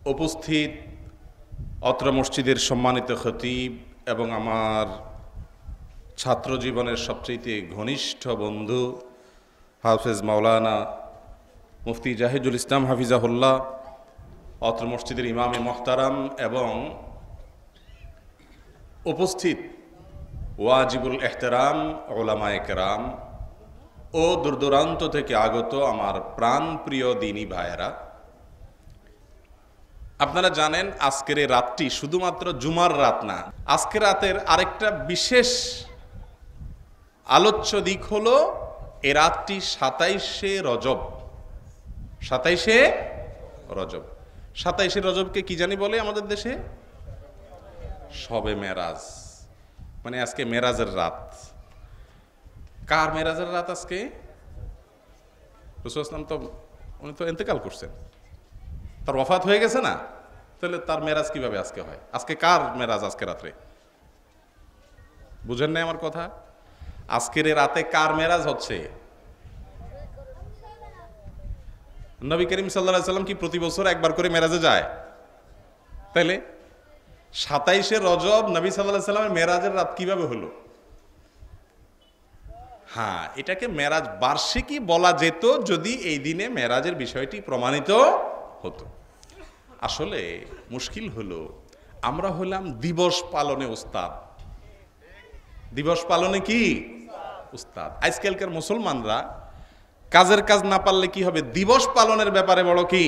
উপস্থিত অত্র মসজিদের সম্মানিত খতিব এবং আমার ছাত্র জীবনের সবচেয়ে ঘনিষ্ঠ বন্ধু হাফেজ মাওলানা মুফতি জাহিদুল ইসলাম হাফিজাহুল্লাহ, অত্র মসজিদের ইমামে মোহতারাম এবং উপস্থিত ওয়াজিবুল এহতেরাম ওলামায়ে কেরাম ও দূরদূরান্ত থেকে আগত আমার প্রাণপ্রিয় দিনী ভাইয়েরা, আপনারা জানেন আজকের এই রাতটি শুধুমাত্র জুমার রাত না, আজকের রাতের আরেকটা বিশেষ আলোচ্য দিক হলো এ রাতটি 27শে রজব। 27শে রজব, 27শে রজবকে কি জানি বলে আমাদের দেশে? শবে মেরাজ, মানে আজকে মেরাজের রাত। কার মেরাজের রাত আজকে? রাসূল সাল্লাল্লাহু আলাইহি ওয়াসাল্লাম তো উনি তো ইন্তেকাল করছেন, তার ওয়াফাত হয়ে গেছে না, তাহলে তার মেরাজ কিভাবে আজকে হয়? আজকে কার মেরাজ? আজকে রাত্রে বুঝেন নাই আমার কথা? আজকের রাতে কার মেরাজ হচ্ছে? নবী করিম সাল্লাল্লাহু আলাইহি ওয়াসাল্লাম কি প্রতি বছর একবার করে মেরাজে যায়? তাইলে 27শে রজব নবী সাল্লাল্লাহু আলাইহি ওয়াসাল্লামের মেরাজের রাত কিভাবে হলো? হ্যাঁ, এটাকে মেরাজ বার্ষিকী বলা যেত যদি এই দিনে মেরাজের বিষয়টি প্রমাণিত হতো। আসলে মুশকিল হলো আমরা হলাম দিবস পালনে উস্তাদ। দিবস পালনে কি উস্তাদ? আজকালকার মুসলমানরা কাজের কাজ না পারলে কি হবে, দিবস পালনের ব্যাপারে বড় কি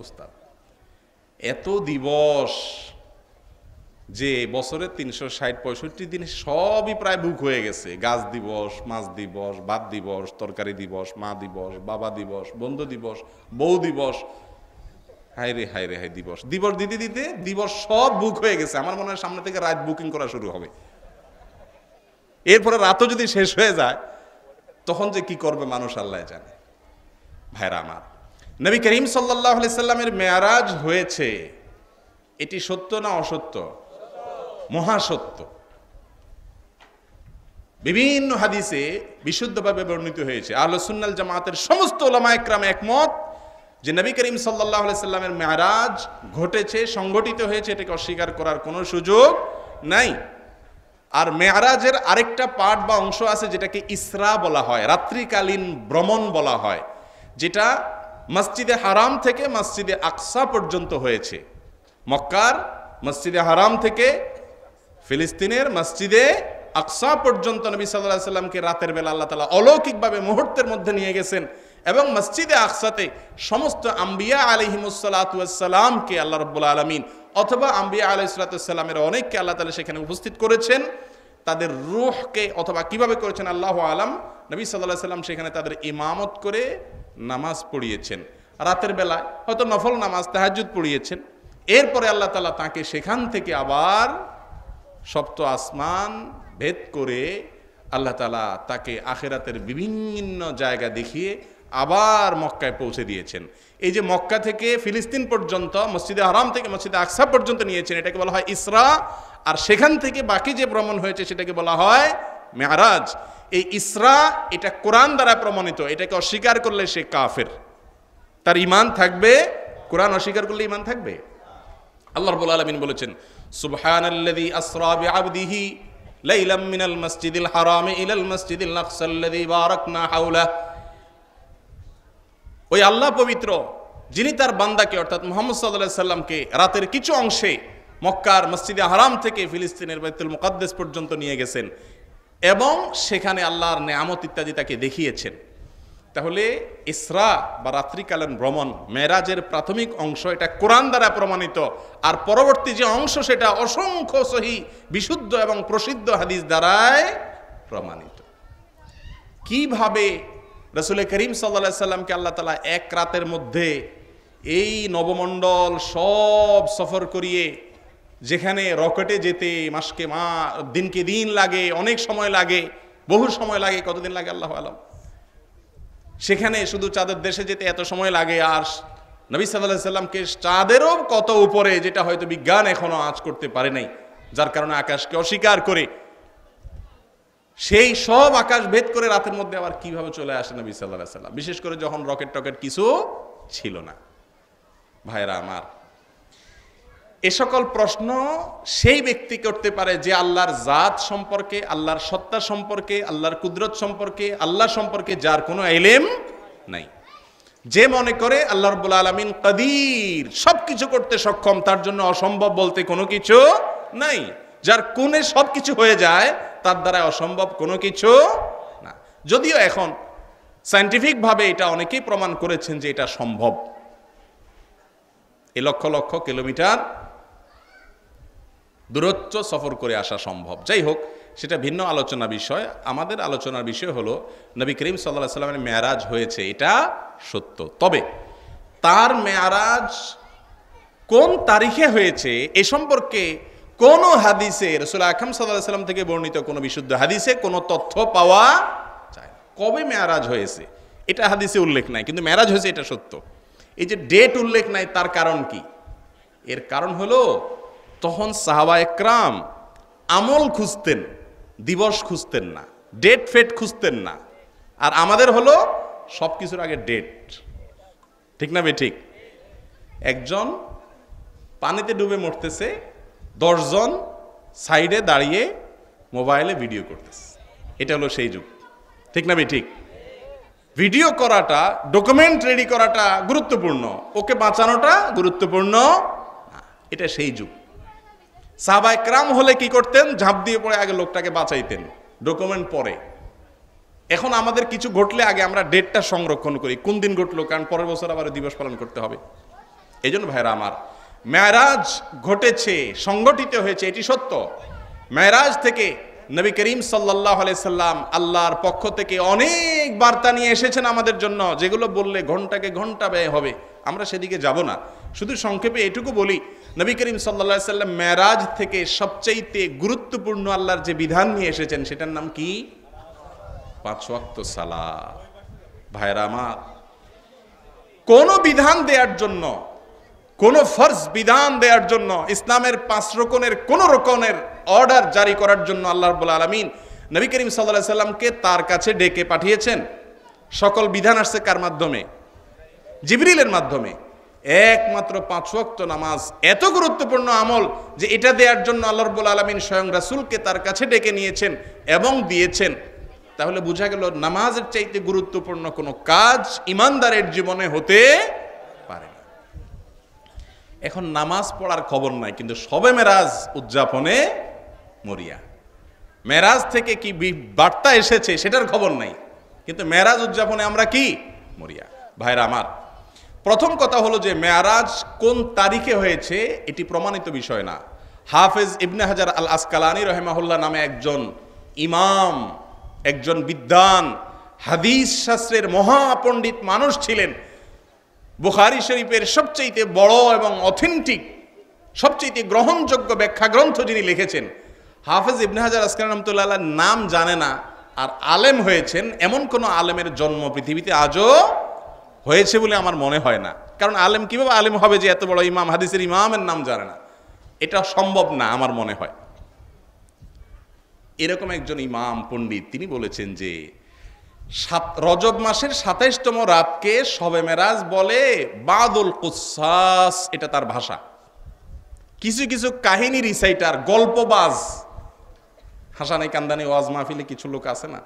উস্তাদ। এত দিবস যে বছরে 360-65 দিন সবই প্রায় বুক হয়ে গেছে। গাছ দিবস, মাছ দিবস, ভাত দিবস, তরকারি দিবস, মা দিবস, বাবা দিবস, বন্ধু দিবস, বউ দিবস, হায় রে হায় রে হায় দিবস। দিবস দিতে দিতে দিবস সব বুক হয়ে গেছে। আমার মনে হয় সামনে থেকে রাত বুকিং করা শুরু হবে। এরপরে রাতও যদি শেষ হয়ে যায় তখন যে কি করবে মানুষ আল্লাহ জানে। ভাইরা আমার, নবী করিম সাল্লাল্লাহু আলাইহি সাল্লামের মেয়ারাজ হয়েছে, এটি সত্য না অসত্য? মহাসত্য। বিভিন্ন হাদিসে বিশুদ্ধভাবে বর্ণিত হয়েছে। আহলে সুন্নাত জামাতের সমস্ত উলামায়ে কেরাম একমত যে নবী করিম সাল্লাল্লাহু আলাইহি সাল্লামের মেয়ারাজ ঘটেছে, সংগঠিত হয়েছে, এটাকে অস্বীকার করার কোনো সুযোগ নাই। আর মেয়ারাজের আরেকটা পার্ট বা অংশ আছে যেটাকে ইসরা বলা হয়, রাত্রিকালীন ভ্রমণ বলা হয়, যেটা মসজিদে হারাম থেকে মসজিদে আকসা পর্যন্ত হয়েছে। মক্কার মসজিদে হারাম থেকে ফিলিস্তিনের মসজিদে আকসা পর্যন্ত নবী সাল্লাল্লাহু আলাইহি সাল্লামকে রাতের বেলা আল্লাহ তাআলা অলৌকিকভাবে মুহূর্তের মধ্যে নিয়ে গেছেন এবং মসজিদে আকসাতে সমস্ত আম্বিয়া আলাইহিমুস সালাতু ওয়াস সালামকে আল্লাহ রাব্বুল আলামিন অথবা আম্বিয়া আলাইহিস সালাতু ওয়াস সালামের অনেককে আল্লাহ তাআলা সেখানে উপস্থিত করেছেন। তাদের রূহকে অথবা কিভাবে করেছেন আল্লাহু আলাম, নবী সাল্লাল্লাহু আলাইহি সাল্লাম সেখানে তাদের ইমামত করে নামাজ পড়িয়েছেন। রাতের বেলায় হয়তো নফল নামাজ তাহাজ্জুদ পড়িয়েছেন। এরপরে আল্লাহ তাআলা তাকে সেখান থেকে আবার সপ্ত আসমান ভেদ করে আল্লাহ তাআলা তাকে আখিরাতের বিভিন্ন জায়গা দেখিয়ে আবার মক্কায় পৌঁছে দিয়েছেন। এই যে মক্কা থেকে ফিলিস্তিন পর্যন্ত, মসজিদে হারাম থেকে মসজিদে আকসা পর্যন্ত নিয়েছেন, এটাকে বলা হয় ইসরা। আর সেখান থেকে বাকি যে ভ্রমণ হয়েছে সেটাকে বলা হয় মেয়ারাজ। এই ইসরা এটা কোরআন দ্বারা প্রমাণিত। এটাকে অস্বীকার করলে সে কাফের, তার ঈমান থাকবে। কোরআন অস্বীকার করলে ঈমান থাকবে? আল্লাহ রাব্বুল আলামিন বলেছেন, সুবহানাল্লাযী আসরা বিআবদিহি লাইলাম মিনাল মাসজিদিল হারামি ইলাল মাসজিদিল আকসাল্লাযী বারাকনা হাওলাহু। ওই আল্লাহ পবিত্র, যিনি তার বান্দাকে অর্থাৎ মুহাম্মদ সাল্লাল্লাহু আলাইহি সাল্লামকে রাতের কিছু অংশে মক্কার মসজিদে হারাম থেকে ফিলিস্তিনের বাইতুল মুকাদ্দাস পর্যন্ত নিয়ে গেছেন এবং সেখানে আল্লাহর নেয়ামত ইত্যাদি তাকে দেখিয়েছেন। তাহলে ইসরা বা রাত্রিকালীন ভ্রমণ মেরাজের প্রাথমিক অংশ, এটা কোরআন দ্বারা প্রমাণিত। আর পরবর্তী যে অংশ সেটা অসংখ্য সহিহ বিশুদ্ধ এবং প্রসিদ্ধ হাদিস দ্বারাই প্রমাণিত। কিভাবে রাসূল করিম সাল্লাল্লাহু আলাইহি সাল্লামকে আল্লাহ তাআলা এক রাতের মধ্যে এই নবমণ্ডল সব সফর করিয়ে, যেখানে রকেটে যেতে মাসকে মাস, দিনকে দিন লাগে, অনেক সময় লাগে, বহু সময় লাগে, কতদিন লাগে আল্লাহু আলাম, সেখানে শুধু চাঁদের দেশে যেতে এত সময় লাগে, আর নবী সাল্লাল্লাহু আলাইহি সাল্লামকে চাঁদেরও কত উপরে, যেটা হয়তো বিজ্ঞান এখনো আজ করতে পারে নাই, যার কারণে আকাশকে অস্বীকার করে সেই সব আকাশ ভেদ করে রাতের মধ্যে আবার কিভাবে চলে আসে নবী সাল্লাল্লাহু আলাইহি সাল্লাম, বিশেষ করে যখন রকেট টকেট কিছু ছিল না। ভাইরা আমার, এ সকল প্রশ্ন সেই ব্যক্তি করতে পারে যে আল্লাহর জাত সম্পর্কে, আল্লাহর সত্তা সম্পর্কে, আল্লাহর কুদরত সম্পর্কে, আল্লাহ সম্পর্কে যার কোনো ইলম নাই। যে মনে করে আল্লাহ রাব্বুল আলামিন কাদির, সবকিছু করতে সক্ষম, তার জন্য অসম্ভব বলতে কোনো কিছু নাই। যার কোণে সবকিছু হয়ে যায় তার দ্বারা অসম্ভব কোনো কিছু না। যদিও এখন সায়েন্টিফিক ভাবে এটা অনেকেই প্রমাণ করেছেন যে এটা সম্ভব, এ লক্ষ লক্ষ কিলোমিটার দূরত্ব সফর করে আসা সম্ভব। যাই হোক, সেটা ভিন্ন আলোচনা বিষয়। আমাদের আলোচনার বিষয় হলো নবী করিম সাল্লাল্লাহু আলাইহি সাল্লামের মেয়ারাজ হয়েছে, এটা সত্য। তবে তার মেয়ারাজ কোন তারিখে হয়েছে এ সম্পর্কে কোন হাদিসে, রাসূল আকরাম সাল্লাল্লাহু আলাইহি সাল্লাম থেকে বর্ণিত কোন বিশুদ্ধ হাদিসে কোনো তথ্য পাওয়া যায় না। কবে মেয়ারাজ হয়েছে এটা হাদিসে উল্লেখ নাই, কিন্তু মেয়ারাজ হয়েছে এটা সত্য। এই যে ডেট উল্লেখ নাই, তার কারণ কি? এর কারণ হলো তখন সাহাবায়ে কেরাম আমল খুঁজতেন, দিবস খুঁজতেন না, ডেট ফেট খুঁজতেন না। আর আমাদের হলো সব কিছুর আগে ডেট। ঠিক না ঠিক? একজন পানিতে ডুবে মরতেছে, 10 জন সাইডে দাঁড়িয়ে মোবাইলে ভিডিও করতেছে। এটা হলো সেই যুগ। ঠিক না ঠিক? ভিডিও করাটা, ডকুমেন্ট রেডি করাটা গুরুত্বপূর্ণ, ওকে বাঁচানোটা গুরুত্বপূর্ণ না। এটা সেই যুগ। সাহাবায়ে কেরাম হলে কি করতেন? ঝাঁপ দিয়ে পড়ে আগে লোকটাকে বাঁচাইতেন, ডকুমেন্ট পরে। এখন আমাদের কিছু ঘটলে আগে আমরা ডেটটা সংরক্ষণ করি, কোন দিন ঘটলো, কারণ পরের বছর আবার দিবস পালন করতে হবে। এই জন্য ভাইরা আমার, মেরাজ ঘটেছে, সংগঠিত হয়েছে, এটি সত্য। মেরাজ থেকে নবী করিম সাল্লাল্লাহু আলাইহি সাল্লাম আল্লাহর পক্ষ থেকে অনেক বার্তা নিয়ে এসেছেন আমাদের জন্য, যেগুলো বললে ঘন্টাকে ঘন্টা ব্যয় হবে। আমরা সেদিকে যাব না, শুধু সংক্ষেপে এটুকু বলি, নবী করিম সাল্লাল্লাহু আলাইহি সাল্লাম মেরাজ থেকে সবচাইতে গুরুত্বপূর্ণ আল্লাহর যে বিধান নিয়ে এসেছেন সেটার নাম কি? 5 ওয়াক্ত সালাত। ভাইরা আমার, কোন বিধান দেওয়ার জন্য, কোন ফরজ বিধান দেওয়ার জন্য, ইসলামের 5 রকমের কোন রকমের অর্ডার জারি করার জন্য আল্লাহ রাব্বুল আলামিন নবী করিম সাল্লাল্লাহু আলাইহি সাল্লামকে তার কাছে ডেকে পাঠিয়েছেন। সকল বিধান আসছে কার মাধ্যমে? জিবরিলের মাধ্যমে। একমাত্র 5 ওয়াক্ত নামাজ এত গুরুত্বপূর্ণ আমল যে এটা দেওয়ার জন্য আল্লাহ রাব্বুল আলামিন স্বয়ং রাসূলকে তার কাছে ডেকে নিয়েছেন এবং দিয়েছেন। তাহলে বোঝা গেল নামাজের চাইতে গুরুত্বপূর্ণ কোনো কাজ ইমানদারের জীবনে হতে পারে না। এখন নামাজ পড়ার খবর নাই, কিন্তু শবে মেরাজ উদযাপনে মরিয়া। মেরাজ থেকে কি বার্তা এসেছে সেটার খবর নাই, কিন্তু মেরাজ উদযাপনে আমরা কি মরিয়া। ভাইরা আমার, প্রথম কথা হলো যে মেরাজ কোন তারিখে হয়েছে এটি প্রমাণিত বিষয় না। হাফেজ ইবনে হাজার আল আসকালানী রাহিমাহুল্লাহ নামে একজন ইমাম, একজন বিদ্বান, হাদিস শাস্ত্রের মহাপণ্ডিত মানুষ ছিলেন। বুখারী শরীফের সবচেয়ে বড় এবং অথেন্টিক, সবচেয়ে গ্রহণযোগ্য ব্যাখ্যা গ্রন্থ যিনি লিখেছেন, হাফেজ ইবনে হাজার আসকালানী রাহমাতুল্লাহ আলাইহির নাম জানে না আর আলেম হয়েছেন এমন কোন আলেমের জন্ম পৃথিবীতে আজও হয়েছে বলে আমার মনে হয় না। কারণ আলেম কিভাবে আলেম হবে যে এত বড় ইমাম, হাদিসের ইমামের নাম জানে না? এটা সম্ভব না আমার মনে হয়। এরকম একজন ইমাম পণ্ডিত তিনি বলেছেন যে রজব মাসের 27তম রাতকে শবে মেরাজ বলে, বাদুল কুসাস, এটা তার ভাষা। কিছু কিছু কাহিনী রিসাইটার, গল্পবাজ, হাসানি কান্দানি ওয়াজ মাহফিলে কিছু লোক আছে না,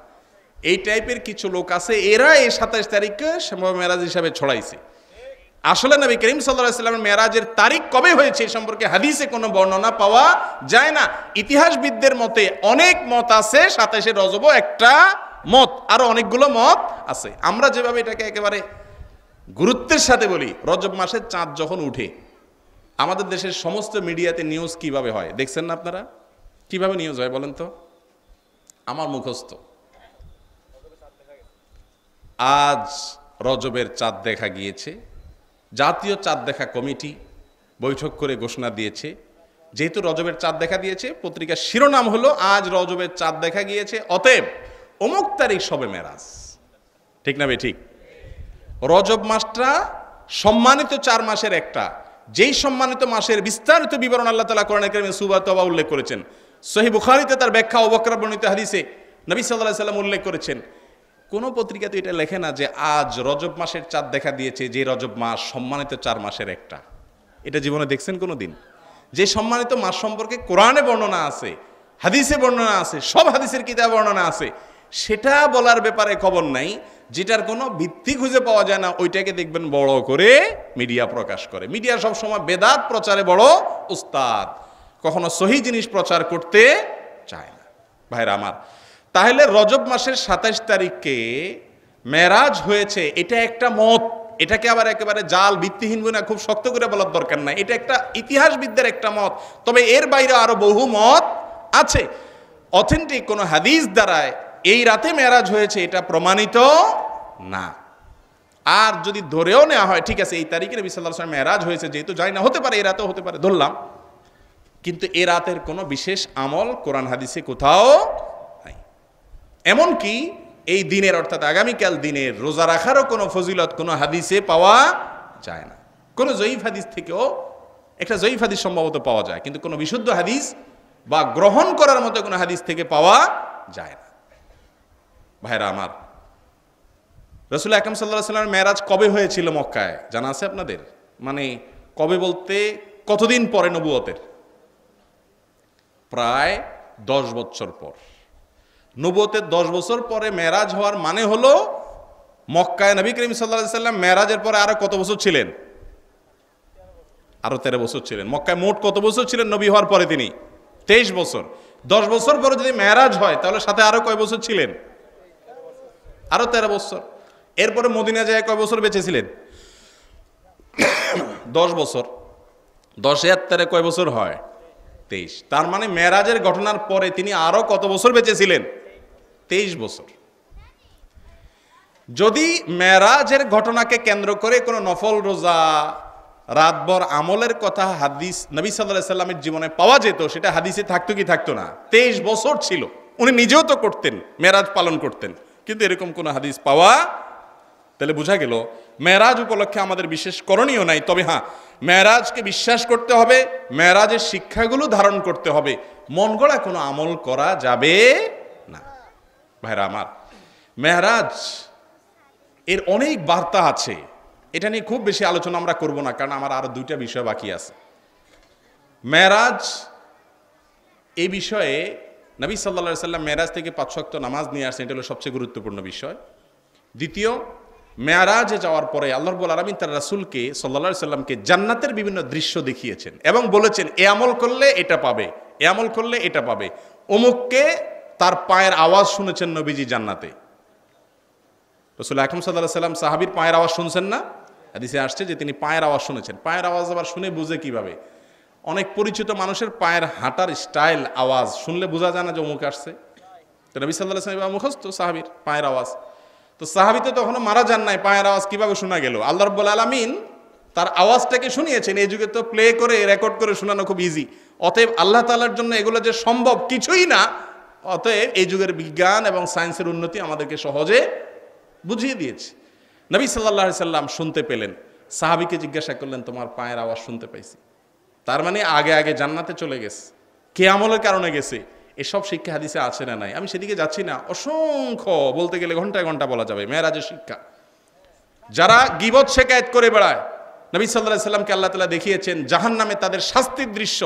এই টাইপের কিছু লোক আছে, এরা এই 27 তারিখকে শবে মেরাজ হিসাবে ছড়াইছে। আসলে নবী করিম সাল্লাল্লাহু আলাইহি ওয়াসাল্লামের মেরাজের তারিখ কবে হয়েছে এই সম্পর্কে হাদিসে কোনো বর্ণনা পাওয়া যায় না। ইতিহাসবিদদের মতে অনেক মত আছে, 27শে রজবও একটা মত, আরো অনেকগুলো মত আছে। আমরা যেভাবে এটাকে একেবারে গুরুত্বের সাথে বলি, রজব মাসের চাঁদ যখন উঠে, আমাদের দেশের সমস্ত মিডিয়াতে নিউজ কিভাবে হয় দেখছেন না আপনারা? কিভাবে নিউজ হয় বলেন তো? আমার মুখস্থ, আজ রজবের চাঁদ দেখা গিয়েছে, জাতীয় চাঁদ দেখা কমিটি বৈঠক করে ঘোষণা দিয়েছে, যেহেতু রজবের চাঁদ দেখা দিয়েছে, পত্রিকার শিরোনাম হলো আজ রজবের চাঁদ দেখা গিয়েছে, অতএব অমুক তারিখ শবে মেরাজ। ঠিক না ঠিক? রজব মাসটা সম্মানিত 4 মাসের একটা, যেই সম্মানিত মাসের বিস্তারিত বিবরণ আল্লাহ তাআলা কোরআনে কারিমে সূরা তাওবা উল্লেখ করেছেন। সহিহ বুখারীতে তার ব্যাখ্যা আবু বকর বর্ণিত হাদিসে নবী সাল্লাল্লাহু আলাইহি ওয়াসাল্লাম উল্লেখ করেছেন। কোনো পত্রিকাতে এটা লেখে না যে আজ রজব মাসের চাঁদ দেখা দিয়েছে, যে রজব মাস সম্মানিত 4 মাসের একটা। এটা জীবনে দেখছেন কোনো দিন? যে সম্মানিত মাস সম্পর্কে কোরআনে বর্ণনা আছে, হাদিসে বর্ণনা আছে, সব হাদিসের কিতাবে বর্ণনা আছে, সেটা বলার ব্যাপারে খবর নাই, যেটার কোনো ভিত্তি খুঁজে পাওয়া যায় না, ওইটাকে দেখবেন বড় করে মিডিয়া প্রকাশ করে। মিডিয়া সবসময় বেদাত প্রচারে বড় উস্তাদ, কখনো সহি জিনিস প্রচার করতে চায় না। ভাইরা আমার, তাহলে রজব মাসের 27 তারিখে মেরাজ হয়েছে, এটা একটা মত। এটাকে আবার একেবারে জাল ভিত্তিহীন বলে খুব শক্ত করে বলার দরকার নাই, এটা একটা ইতিহাসবিদদের একটা মত। তবে এর বাইরে আরো বহু মত আছে। অথেন্টিক কোনো হাদিস দ্বারায় এই রাতে মেরাজ হয়েছে এটা প্রমাণিত না। আর যদি ধরেও নেওয়া হয় ঠিক আছে এই তারিখে নবী সাল্লাল্লাহু আলাইহি ওয়াসাল্লাম মেরাজ হয়েছে, যেহেতু জানি না, হতে পারে এই রাতেও হতে পারে, ধরলাম, কিন্তু এ রাতের কোনো বিশেষ আমল কোরআন হাদিসে কোথাও নাই। এমনকি এই দিনের অর্থাৎ আগামীকাল দিনের রোজা রাখারও কোনো ফজিলত কোনো হাদিসে পাওয়া যায় না। কোনো জয়ীফ হাদিস থেকেও একটা জয়ীফ হাদিস সম্ভবত পাওয়া যায়, কিন্তু কোনো বিশুদ্ধ হাদিস বা গ্রহণ করার মতো কোনো হাদিস থেকে পাওয়া যায় না। ভাইরা আমার, রাসূল আকরাম সাল্লাল্লাহু আলাইহি ওয়াসাল্লামের মেরাজ কবে হয়েছিল মক্কায় জানা আছে আপনাদের? মানে কবে বলতে কতদিন পরে নবুয়তের? প্রায় 10 বছর পর। নবুয়তের 10 বছর পরে মেরাজ হওয়ার মানে হলো মক্কায় নবী করিম সাল্লাল্লাহু আলাইহি ওয়াসাল্লাম মেরাজের পরে আরো কত বছর ছিলেন? আরো 13 বছর ছিলেন। মক্কায় মোট কত বছর ছিলেন নবী হওয়ার পরে? তিনি 23 বছর। 10 বছর পরে যদি মেরাজ হয় তাহলে সাথে আরো কয় বছর ছিলেন? আরো 13 বছর। এরপরে মদিনা যায় কয় বছর বেঁচে ছিলেন? 10 বছর। 10 এর 13 কয় বছর হয়? 23। তার মানে মেরাজের ঘটনার পরে তিনি আরো কত বছর বেঁচে ছিলেন? 23 বছর। যদি মেরাজের ঘটনাকে কেন্দ্র করে কোনো নফল রোজা রাতভর আমলের কথা হাদিস নবী সাল্লাল্লাহু আলাইহি ওয়াসাল্লামের জীবনে পাওয়া যেত, সেটা হাদিসে থাকতো কি থাকতো না? 23 বছর ছিল, উনি নিজেও তো করতেন, মেরাজ পালন করতেন, কিন্তু এরকম কোনো হাদিস পাওয়া, তাহলে বোঝা গেল মেরাজ উপলক্ষে আমাদের বিশেষ করণীয় নাই। তবে হ্যাঁ, মেরাজকে বিশ্বাস করতে হবে, মেরাজের শিক্ষাগুলো ধারণ করতে হবে, মন গড়া কোনো আমল করা যাবে না। ভাইরা আমার, মেরাজ এর অনেক বার্তা আছে, এটা নিয়ে খুব বেশি আলোচনা আমরা করব না, কারণ আমার আরো 2টা বিষয় বাকি আছে। মেরাজ এই বিষয়ে নবী সাল্লাল্লাহু আলাইহি ওয়াসাল্লাম মেরাজ থেকে 5 ওয়াক্ত নামাজ নিয়ে আসছেন, এটা হলো সবচেয়ে গুরুত্বপূর্ণ বিষয়। দ্বিতীয়, মেরাজে যাওয়ার পরে আল্লাহ রাব্বুল আলামিন তার রাসূলকে সাল্লাল্লাহু আলাইহি ওয়াসাল্লামকে জান্নাতের বিভিন্ন দৃশ্য দেখিয়েছেন এবং বলেছেন এ আমল করলে এটা পাবে, এ আমল করলে এটা পাবে। অমুককে তার পায়ের আওয়াজ শুনেছেন নবীজি জান্নাতে। রাসূল আকরাম সাল্লাল্লাহু আলাইহি ওয়াসাল্লাম সাহাবীর পায়ের আওয়াজ শুনছেন না? হাদিসে আসছে যে তিনি পায়ের আওয়াজ শুনেছেন। পায়ের আওয়াজ আবার শুনে বুঝে কিভাবে? অনেক পরিচিত মানুষের পায়ের হাঁটার স্টাইল আওয়াজ শুনলে বোঝা যায় না যে অমুক আসছে। তো নবী সাল্লাল্লাহু আলাইহি ওয়াসাল্লাম মুখস্থ সাহাবীর পায়ের আওয়াজ। তো সাহাবী তো তখনও মারা যান নাই, পায়ের আওয়াজ কিভাবে শোনা গেল? আল্লাহ রাব্বুল আলামিন তার আওয়াজটাকে শুনিয়েছেন। এই যুগে তো প্লে করে রেকর্ড করে শোনানো খুব ইজি। অতএব আল্লাহ তাআলার জন্য এগুলো যে সম্ভব কিছুই না, অতএব এই যুগের বিজ্ঞান এবং সায়েন্সের উন্নতি আমাদেরকে সহজে বুঝিয়ে দিয়েছে। নবী সাল্লাল্লাহু আলাইহি সাল্লাম শুনতে পেলেন, সাহাবীকে জিজ্ঞাসা করলেন তোমার পায়ের আওয়াজ শুনতে পাইছি। তার মানে আগে আগে জান্নাতে চলে গেছে, কে আমলের কারণে গেছে। এসব শিক্ষা হাদিসে আছে না নাই আমি সেদিকে যাচ্ছি না, অসংখ্য, বলতে গেলে ঘন্টায় ঘন্টা বলা যাবে মেরাজের শিক্ষা। যারা গীবত শিকায়েত করে বেড়ায়, নবী সাল্লাল্লাহু আলাইহি সাল্লামকে আল্লাহ তাআলা দেখিয়েছেন জাহান্নামে তাদের শাস্তির দৃশ্য।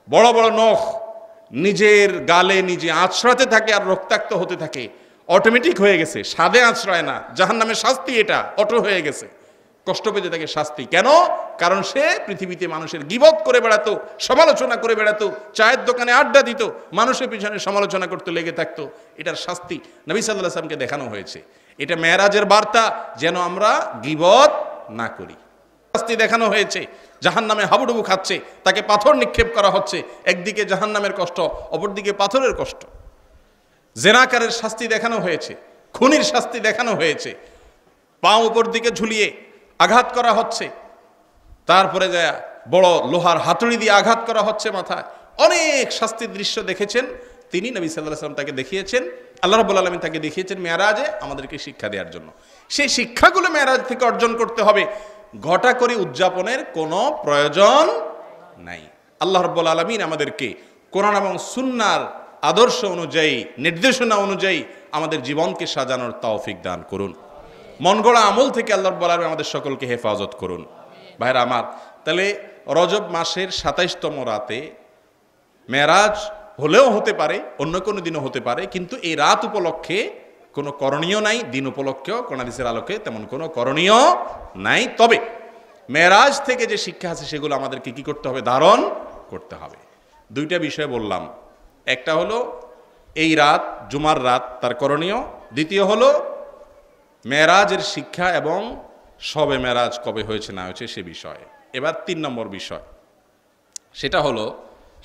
বড় বড় নখ নিজের গালে নিজে আঁচড়াতে থাকে আর রক্তাক্ত হতে থাকে, অটোমেটিক হয়ে গেছে, স্বাদে আঁচড়ায় না। জাহান্নামের শাস্তি এটা অটো হয়ে গেছে, কষ্ট পেতে থাকে শাস্তি। কেন? কারণ সে পৃথিবীতে মানুষের গীবত করে বেড়াতো, সমালোচনা করে বেড়াতো, চায়ের দোকানে আড্ডা দিত, মানুষের পিছনে সমালোচনা করতে লেগে থাকতো। এটার শাস্তি নবী সাল্লাল্লাহু আলাইহি ওয়াসাল্লামকে দেখানো হয়েছে। এটা মেরাজের বার্তা, যেন আমরা গীবত না করি। শাস্তি দেখানো হয়েছে, জাহান্নামে হাবুডুবু খাচ্ছে, তাকে পাথর নিক্ষেপ করা হচ্ছে। একদিকে জাহান্নামের কষ্ট, অপরদিকে পাথরের কষ্ট। জেনাকারের শাস্তি দেখানো হয়েছে, খুনির শাস্তি দেখানো হয়েছে, পা উপর দিকে ঝুলিয়ে আঘাত করা হচ্ছে, তারপরে যায় বড় লোহার হাতুড়ি দিয়ে আঘাত করা হচ্ছে মাথায়। অনেক শাস্তির দৃশ্য দেখেছেন তিনি, নবী সাল্লাল্লাহু আলাইহি ওয়াসাল্লাম তাকে দেখিয়েছেন, আল্লাহ রাব্বুল আলামিন তাকে দেখিয়েছেন মেরাজে আমাদেরকে শিক্ষা দেওয়ার জন্য। সেই শিক্ষাগুলো মেরাজ থেকে অর্জন করতে হবে, ঘটা করে উদযাপনের কোনো প্রয়োজন নাই। আল্লাহ রাব্বুল আলামিন আমাদেরকে কোরআন এবং সুন্নাহর আদর্শ অনুযায়ী, নির্দেশনা অনুযায়ী আমাদের জীবনকে সাজানোর তৌফিক দান করুন। মন গড়া আমল থেকে আল্লাহ রাব্বুল আলামিন আমাদের সকলকে হেফাজত করুন। ভাইরা আমার, তাহলে রজব মাসের ২৭তম রাতে মেরাজ হলেও হতে পারে, অন্য কোনো দিনও হতে পারে, কিন্তু এই রাত উপলক্ষে কোনো করণীয় নাই। দিন উপলক্ষেও কোন হাদিসের আলোকে তেমন কোনো করণীয় নাই। তবে মেরাজ থেকে যে শিক্ষা আছে সেগুলো আমাদেরকে কি করতে হবে? ধারণ করতে হবে। দুইটা বিষয় বললাম, একটা হলো এই রাত, জুমার রাত, তার করণীয়। দ্বিতীয় হলো মেরাজের শিক্ষা এবং শবে মেরাজ কবে হয়েছে না হয়েছে সে বিষয়ে। এবার ৩ নম্বর বিষয়, সেটা হলো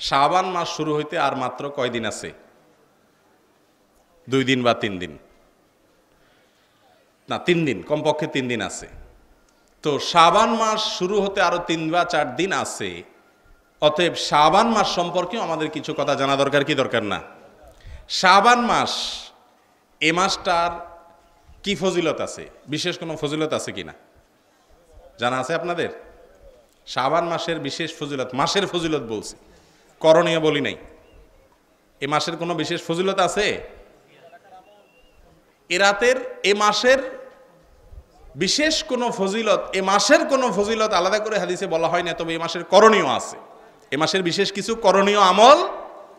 শাবান মাস শুরু হইতে আর মাত্র কয়দিন আছে? 2 দিন বা 3 দিন, না 3 দিন, কমপক্ষে 3 দিন আছে। তো শাবান মাস শুরু হতে আরো 3 বা 4 দিন আছে। অতএব শাবান মাস সম্পর্কেও আমাদের কিছু কথা জানা দরকার, কি দরকার না? শাবান মাস, এ মাসটার কি ফজিলত আছে? বিশেষ কোনো ফজিলত আছে কিনা জানা আছে আপনাদের? শাবান মাসের বিশেষ ফজিলত, মাসের ফজিলত বলছি, করণীয় বলি নাই। এ মাসের কোনো বিশেষ ফজিলত আছে? এ রাতের, এ মাসের বিশেষ কোনো ফজিলত, এ মাসের কোনো ফজিলত আলাদা করে হাদিসে বলা হয় না, তবে এ মাসের করণীয় আছে। এ মাসের বিশেষ কিছু করণীয় আমল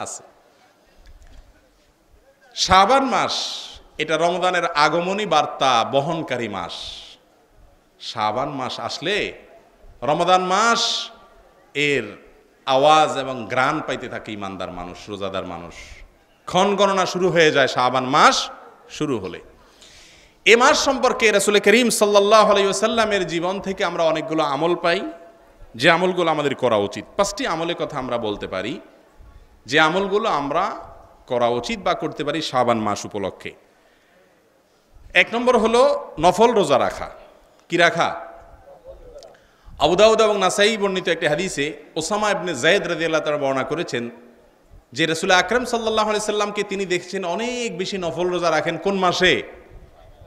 আছে। শাবান মাস এটা রমজানের আগমনী বার্তা বহনকারী মাস। শাবান মাস আসলে রমজান মাস এর আওয়াজ এবং গ্রাণ পাইতে থাকে ইমানদার মানুষ, রোজাদার মানুষ। ক্ষণ গণনা শুরু হয়ে যায় শাবান মাস শুরু হলে। এ মাস সম্পর্কে রাসূল করিম সাল্লাল্লাহু আলাইহি ওয়াসাল্লামের জীবন থেকে আমরা অনেকগুলো আমল পাই, যে আমলগুলো আমাদের করা উচিত। 5টি আমলের কথা আমরা বলতে পারি, যে আমলগুলো আমরা করা উচিত বা করতে পারি শাবান মাস উপলক্ষে। 1 নম্বর হলো নফল রোজা রাখা। কি রাখা? আবু দাউদ এবং নাসাই বর্ণিত একটি হাদিসে ওসামা ইবনে যায়েদ রাদিয়াল্লাহু তাআলা বর্ণনা করেছেন যে রাসূল আকরাম সাল্লাল্লাহু আলাইহি সাল্লামকে তিনি দেখেছেন অনেক বেশি নফল রোজা রাখেন। কোন মাসে?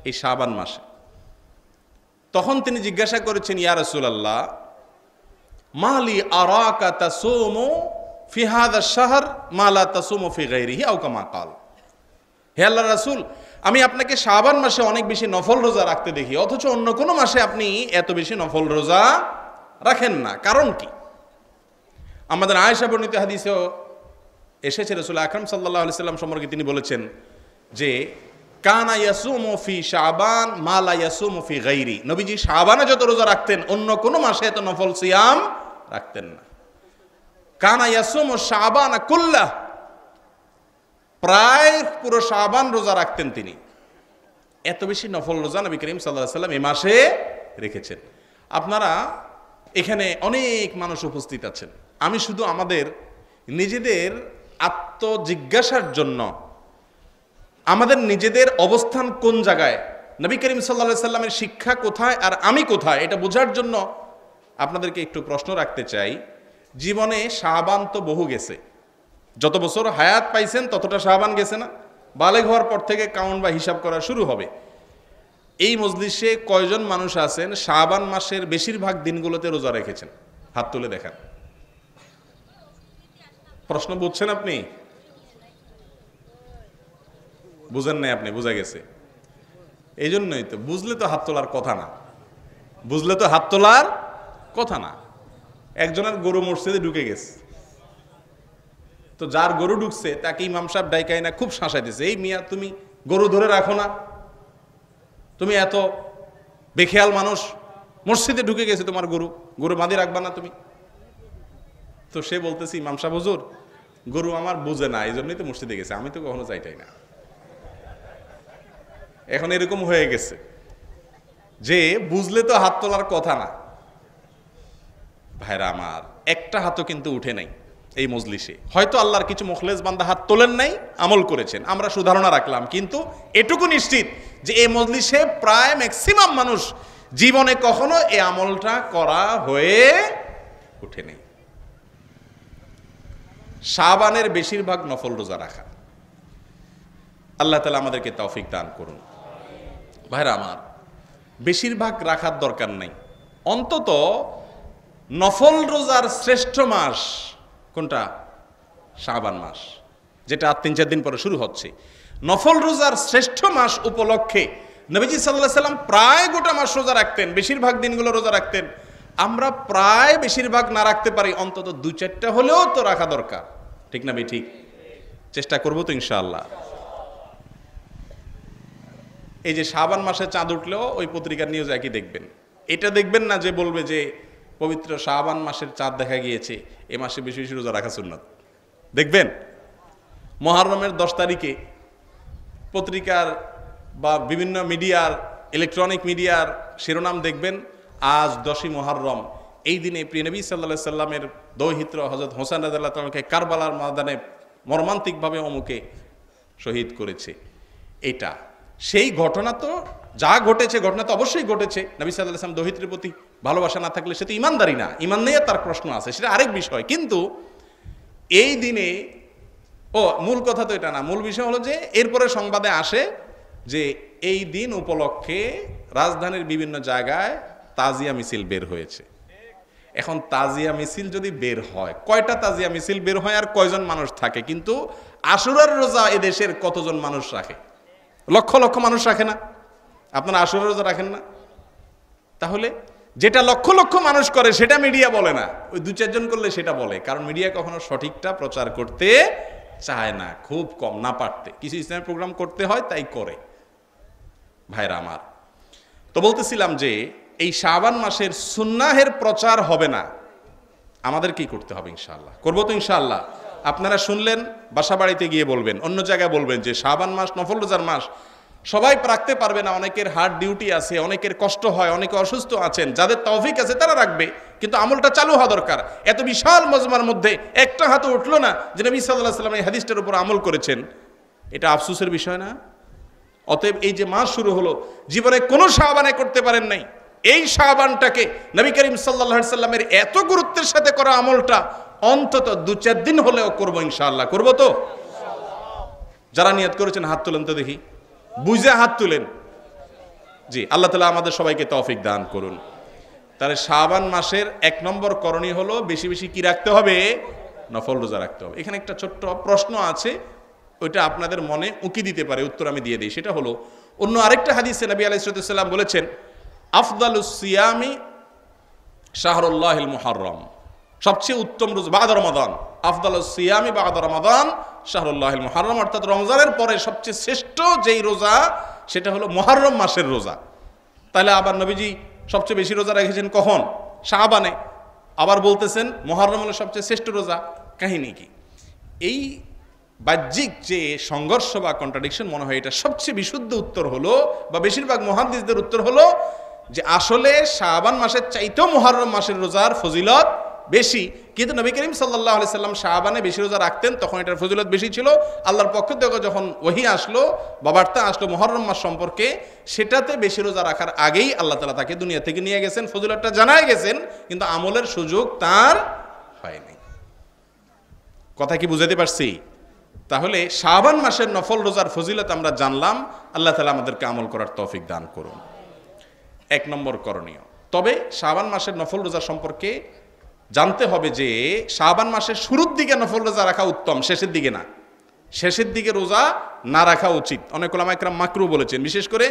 এই শাবান মাসে। তখন তিনি জিজ্ঞাসা করেছেন, ইয়া রাসূলুল্লাহ, মালি আরাকা তাসুমু ফি হাযা আশ-শাহর মা লা তাসুমু ফি গায়রিহি আও কামা ক্বাল। হে আল্লাহর রাসূল, আমি আপনাকে শাবান মাসে অনেক বেশি নফল রোজা রাখতে দেখি, অথচ অন্য কোনো মাসে আপনি এত বেশি নফল রোজা রাখেন না, কারণ কি? আমাদের আয়েশা বর্ণিত হাদিসেও এসেছে রাসূল আকরাম সাল্লাল্লাহু আলাইহি সাল্লাম সম্পর্কে তিনি বলেছেন যে কানা ইয়াসুমু ফি শাবান মা লা ইয়াসুমু ফি গায়রি। নবীজি শাবানে যত রোজা রাখতেন অন্য কোনো মাসে এত নফল সিয়াম রাখতেন না। কানা ইয়াসুমু শাবান কুল্লাহ, প্রায় পুরো শাবান রোজা রাখতেন তিনি। এত বেশি নফল রোজা নবী করিম সাল্লাল্লাহু আলাইহি সাল্লাম এই মাসে রেখেছেন। আপনারা এখানে অনেক মানুষ উপস্থিত আছেন, আমি শুধু আমাদের নিজেদের আত্মজিজ্ঞাসার জন্য, আমাদের নিজেদের অবস্থান কোন জায়গায়, নবী করিম সাল্লাল্লাহু আলাইহি সাল্লামের শিক্ষা কোথায় আর আমি কোথায়, এটা বোঝার জন্য আপনাদেরকে একটু প্রশ্ন রাখতে চাই। জীবনে শাবান তো বহু গেছে, যত বছর হায়াত পাইছেন ততটা শাবান গেছে না? বালেগ হওয়ার পর থেকে কাউন্ট বা হিসাব করা শুরু হবে। এই মজলিসে কয়জন মানুষ আছেন শাবান মাসের বেশিরভাগ দিনগুলোতে রোজা রেখেছেন? হাত তুলে দেখান। প্রশ্ন বুঝছেন আপনি? বুঝেন নাই আপনি, বুঝা গেছে। এই জন্যই তো, বুঝলে তো হাত তোলার কথা না, বুঝলে তো হাত তোলার কথা না। একজনের গরু মসজিদে ঢুকে গেছে, তো যার গরু ঢুকছে তাকে ইমাম সাহেব ডাইকাই না খুব শাসাইতেছে, এই মিয়া তুমি গরু ধরে রাখো না, তুমি এত বেখেয়াল মানুষ, মসজিদে ঢুকে গেছে তোমার গরু, গরু বাঁধে রাখবা না তুমি? তো সে বলতেছে, ইমাম সাহেব হুজুর, গরু আমার বুঝে না, এই জন্যই তো মসজিদে গেছে, আমি তো কখনো যাইতাই না। এখন এরকম হয়ে গেছে যে বুঝলে তো হাত তোলার কথা না। ভাইরা আমার, একটা হাতও কিন্তু উঠে নাই এই মজলিসে। হয়তো আল্লাহর কিছু মুখলেস বান্দা হাত তোলেন নাই, আমল করেছেন, আমরা সুধারণা রাখলাম, কিন্তু এটুকু নিশ্চিত যে এই মজলিসে প্রায় ম্যাক্সিমাম মানুষ জীবনে কখনো এই আমলটা করা হয়ে উঠে নেই। শাবানের বেশিরভাগ নফল রোজা রাখা, আল্লাহ তাআলা আমাদেরকে তৌফিক দান করুন। ভাইরা আমার, বেশিরভাগ রাখার দরকার নাই, অন্তত নফল রোজার শ্রেষ্ঠ মাস কোনটা? শাবান মাস, যেটা 3-4 দিন পরে শুরু হচ্ছে। নফল রোজার শ্রেষ্ঠ মাস উপলক্ষে নবীজি সাল্লাল্লাহু আলাইহি সাল্লাম প্রায় গোটা মাস রোজা রাখতেন, বেশিরভাগ দিনগুলো রোজা রাখতেন। আমরা প্রায় বেশিরভাগ না রাখতে পারি, অন্তত 2-4টা হলেও তো রাখা দরকার, ঠিক না ভাই? ঠিক, চেষ্টা করবো তো ইনশাআল্লাহ। এই যে শাবান মাসে চাঁদ উঠলেও ওই পত্রিকার নিউজ একই দেখবেন। এটা দেখবেন না যে বলবে যে পবিত্র শাবান মাসের চাঁদ দেখা গিয়েছে, এ মাসে বেশি বেশি রোজা রাখা সুন্নাত। দেখবেন মুহররমের 10 তারিখে পত্রিকার বা বিভিন্ন মিডিয়ার, ইলেকট্রনিক মিডিয়ার শিরোনাম দেখবেন, আজ 10ই মুহররম, এই দিনে প্রিয় নবী সাল্লাল্লাহু আলাইহি সাল্লামের দৌহিত্র হযরত হোসেন রাদিয়াল্লাহু তাআলাকে কারবালার ময়দানে মর্মান্তিকভাবে অমুকে শহীদ করেছে। এটা সেই ঘটনা, তো যা ঘটেছে ঘটনা তো অবশ্যই ঘটেছে। নবী সাল্লাল্লাহু আলাইহি ওয়াসাল্লাম দৌহিত্রের প্রতি ভালোবাসা না থাকলে সে তো ইমানদারি না, ইমান নিয়ে তার প্রশ্ন আছে, সেটা আরেক বিষয়। কিন্তু এই দিনে মূল কথা তো এটা না, মূল বিষয় হলো যে এরপরে সংবাদে আসে যে এই দিন উপলক্ষে রাজধানীর বিভিন্ন জায়গায় তাজিয়া মিছিল বের হয়েছে। এখন তাজিয়া মিছিল যদি বের হয়, কয়টা তাজিয়া মিছিল বের হয় আর কয়জন মানুষ থাকে? কিন্তু আশুরার রোজা এদেশের কতজন মানুষ রাখে? লক্ষ লক্ষ মানুষ রাখে না? আপনারা আশুরার রোজা রাখেন না? তাহলে যেটা লক্ষ লক্ষ মানুষ করে সেটা মিডিয়া বলে না, ওই 2-4 জন করলে সেটা বলে। কারণ মিডিয়া কখনো সঠিকটা প্রচার করতে চায় না, খুব কম, না পারতে। কিছু ইসলামের প্রোগ্রাম করতে হয় তাই করে। ভাইরা আমার, তো বলতেছিলাম যে এই শাবান মাসের সুন্নাহের প্রচার হবে না, আমাদের কি করতে হবে? ইনশাআল্লাহ করবো তো ইনশাআল্লাহ। আপনারা শুনলেন, বাসা বাড়িতে গিয়ে বলবেন, অন্য জায়গায় বলবেন যে শাবান মাস নফল রোজার মাস, সবাই রাখতে পারবে না, অনেকের হার্ট ডিউটি আছে, অনেকের কষ্ট হয়, অনেকে অসুস্থ আছেন, যাদের তৌফিক আছে তারা রাখবে, কিন্তু আমলটা চালু হওয়া দরকার। এত বিশাল মজমার মধ্যে একটা হাতও উঠলো না যে নবী সাল্লাল্লাহু আলাইহি ওয়াসাল্লাম এই হাদিসটার উপর আমল করেছেন। এটা আফসোসের বিষয় না? অতএব এই যে মাস শুরু হলো, জীবনে কোনো শাবানে করতে পারেন নাই, এই শাবানটাকে নবী করিম সাল্লাল্লাহু আলাইহি ওয়াসাল্লামের এত গুরুত্বের সাথে করা আমলটা অন্তত 2-4 দিন হলেও করবো ইনশাআল্লাহ। করবো তো? যারা নিয়ত করেছেন হাত তুলেন তো দেখি, বুঝে হাত তুলেন। জি, আল্লাহ তাআলা আমাদের সবাইকে তৌফিক দান করুন। তাহলে শাবান মাসের 1 নম্বর করণীয় হলো বেশি বেশি কি রাখতে হবে? নফল রোজা রাখতে হবে। এখানে একটা ছোট্ট প্রশ্ন আছে, ওইটা আপনাদের মনে উকি দিতে পারে, উত্তর আমি দিয়ে দিই। সেটা হলো, অন্য আরেকটা হাদিসে নবী আলাইহিস সালাম বলেছেন, আফদালুস সিয়ামি শাহরুল্লাহিল মুহাররম, সবচেয়ে উত্তম রোজা বাদা রমাদান, আফদালুস সিয়ামি বাদা রমাদান শাহরুল্লাহিল মুহাররম, অর্থাৎ রমজানের পরে সবচেয়ে শ্রেষ্ঠ যেই রোজা সেটা হলো মুহররম মাসের রোজা। তাহলে আবার নবীজি সবচেয়ে বেশি রোজা রেখেছেন কখন? শাবানে। আবার বলতেছেন মুহররম হলো সবচেয়ে শ্রেষ্ঠ রোজা। কাহিনী কি? এই বাহ্যিক যে সংঘর্ষ বা কন্ট্রাডিকশন, মনে হয় এটা সবচেয়ে বিশুদ্ধ উত্তর হলো, বা বেশিরভাগ মুহাদ্দিসদের উত্তর হলো যে আসলে শাবান মাসের চাইতেও মুহররম মাসের রোজার ফজিলত বেশি। কিন্তু নবী করিম সাল্লাল্লাহু আলাইহি সাল্লাম শাবানে বেশি রোজা রাখতেন, তখন এটার ফজিলত বেশি ছিল। আল্লাহর পক্ষ থেকে যখন ওহী আসলো বা বার্তা আসলো মুহররম মাস সম্পর্কে, সেটাতে বেশি রোজা রাখার আগেই আল্লাহ তাআলা তাকে দুনিয়া থেকে নিয়ে গেছেন, ফজিলতটা জানায় গেছেন, কিন্তু আমলের সুযোগ তার হয়নি। কথা কি বুঝাতে পারছি? তাহলে শাবান মাসের নফল রোজার ফজিলত আমরা জানলাম, আল্লাহ তাআলা আমাদেরকে আমল করার তৌফিক দান করুন। 1 নম্বর করণীয়। তবে শাবান মাসের নফল রোজা সম্পর্কে জানতে হবে যে শাবান মাসের শুরুর দিকে নফল রোজা রাখা উত্তম, শেষের দিকে না। শেষের দিকে রোজা না রাখা উচিত। অনেক উলামা ইকরাম মাকরুহ বলেছেন, বিশেষ করে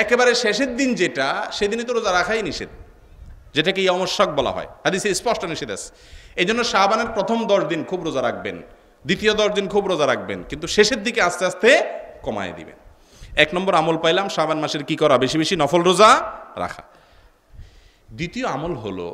একেবারে শেষের দিন যেটা, সেদিনই তো রোজা রাখাই নিষেধ, যেটাকে ইয়ামুশ-শক বলা হয়, হাদিসে স্পষ্ট নিষেধ আছে। এই জন্য শাবানের প্রথম 10 দিন খুব রোজা রাখবেন, দ্বিতীয় 10 দিন খুব রোজা রাখবেন, কিন্তু শেষের দিকে আস্তে আস্তে কমায় দিবেন। 1 নম্বর আমল পাইলাম, শাবান মাসের কি করা? বেশি বেশি নফল রোজা রাখা। দ্বিতীয় আমল হলো,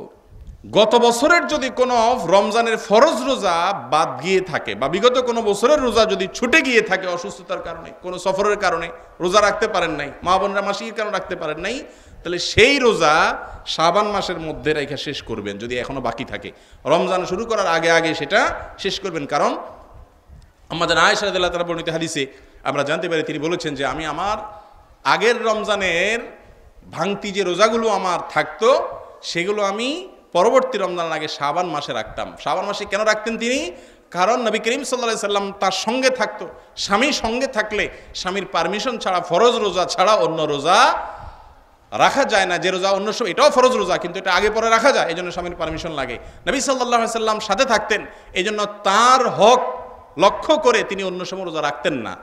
গত বছরের যদি কোনো রমজানের ফরজ রোজা বাদ গিয়ে থাকে, বা বিগত কোনো বছরের রোজা যদি ছুটে গিয়ে থাকে অসুস্থতার কারণে, কোনো সফরের কারণে রোজা রাখতে পারেন নাই, মা বোনরা মাসিকের কারণে রাখতে পারেন নাই, তাহলে সেই রোজা শাবান মাসের মধ্যে রেখে শেষ করবেন। যদি এখনো বাকি থাকে, রমজান শুরু করার আগে আগে সেটা শেষ করবেন। কারণ আমাদের আয়েশা রাদিয়াল্লাহু তাআলা বর্ণিত হাদিসে আমরা জানতে পারি, তিনি বলেছেন যে আমি আমার আগের রমজানের ভাঙতি যে রোজাগুলো আমার থাকতো, সেগুলো আমি পরবর্তী রমজানের আগে শাবান মাসে রাখতাম। শাবান মাসে কেন রাখতেন তিনি? কারণ নবী করিম সাল্লাল্লাহু আলাইহি সাল্লাম তার সঙ্গে থাকতো। স্বামী সঙ্গে থাকলে স্বামীর পারমিশন ছাড়া, ফরজ রোজা ছাড়া অন্য রোজা রাখা যায় না। যে রোজা অন্য সময়, এটাও ফরজ রোজা কিন্তু এটা আগে পরে রাখা যায়, এই জন্য স্বামীর পারমিশন লাগে। নবী সাল্লাল্লাহু আলাইহি সাল্লাম সাথে থাকতেন, এই জন্য তার হক লক্ষ্য করে তিনি অন্য সময় রোজা রাখতেন না।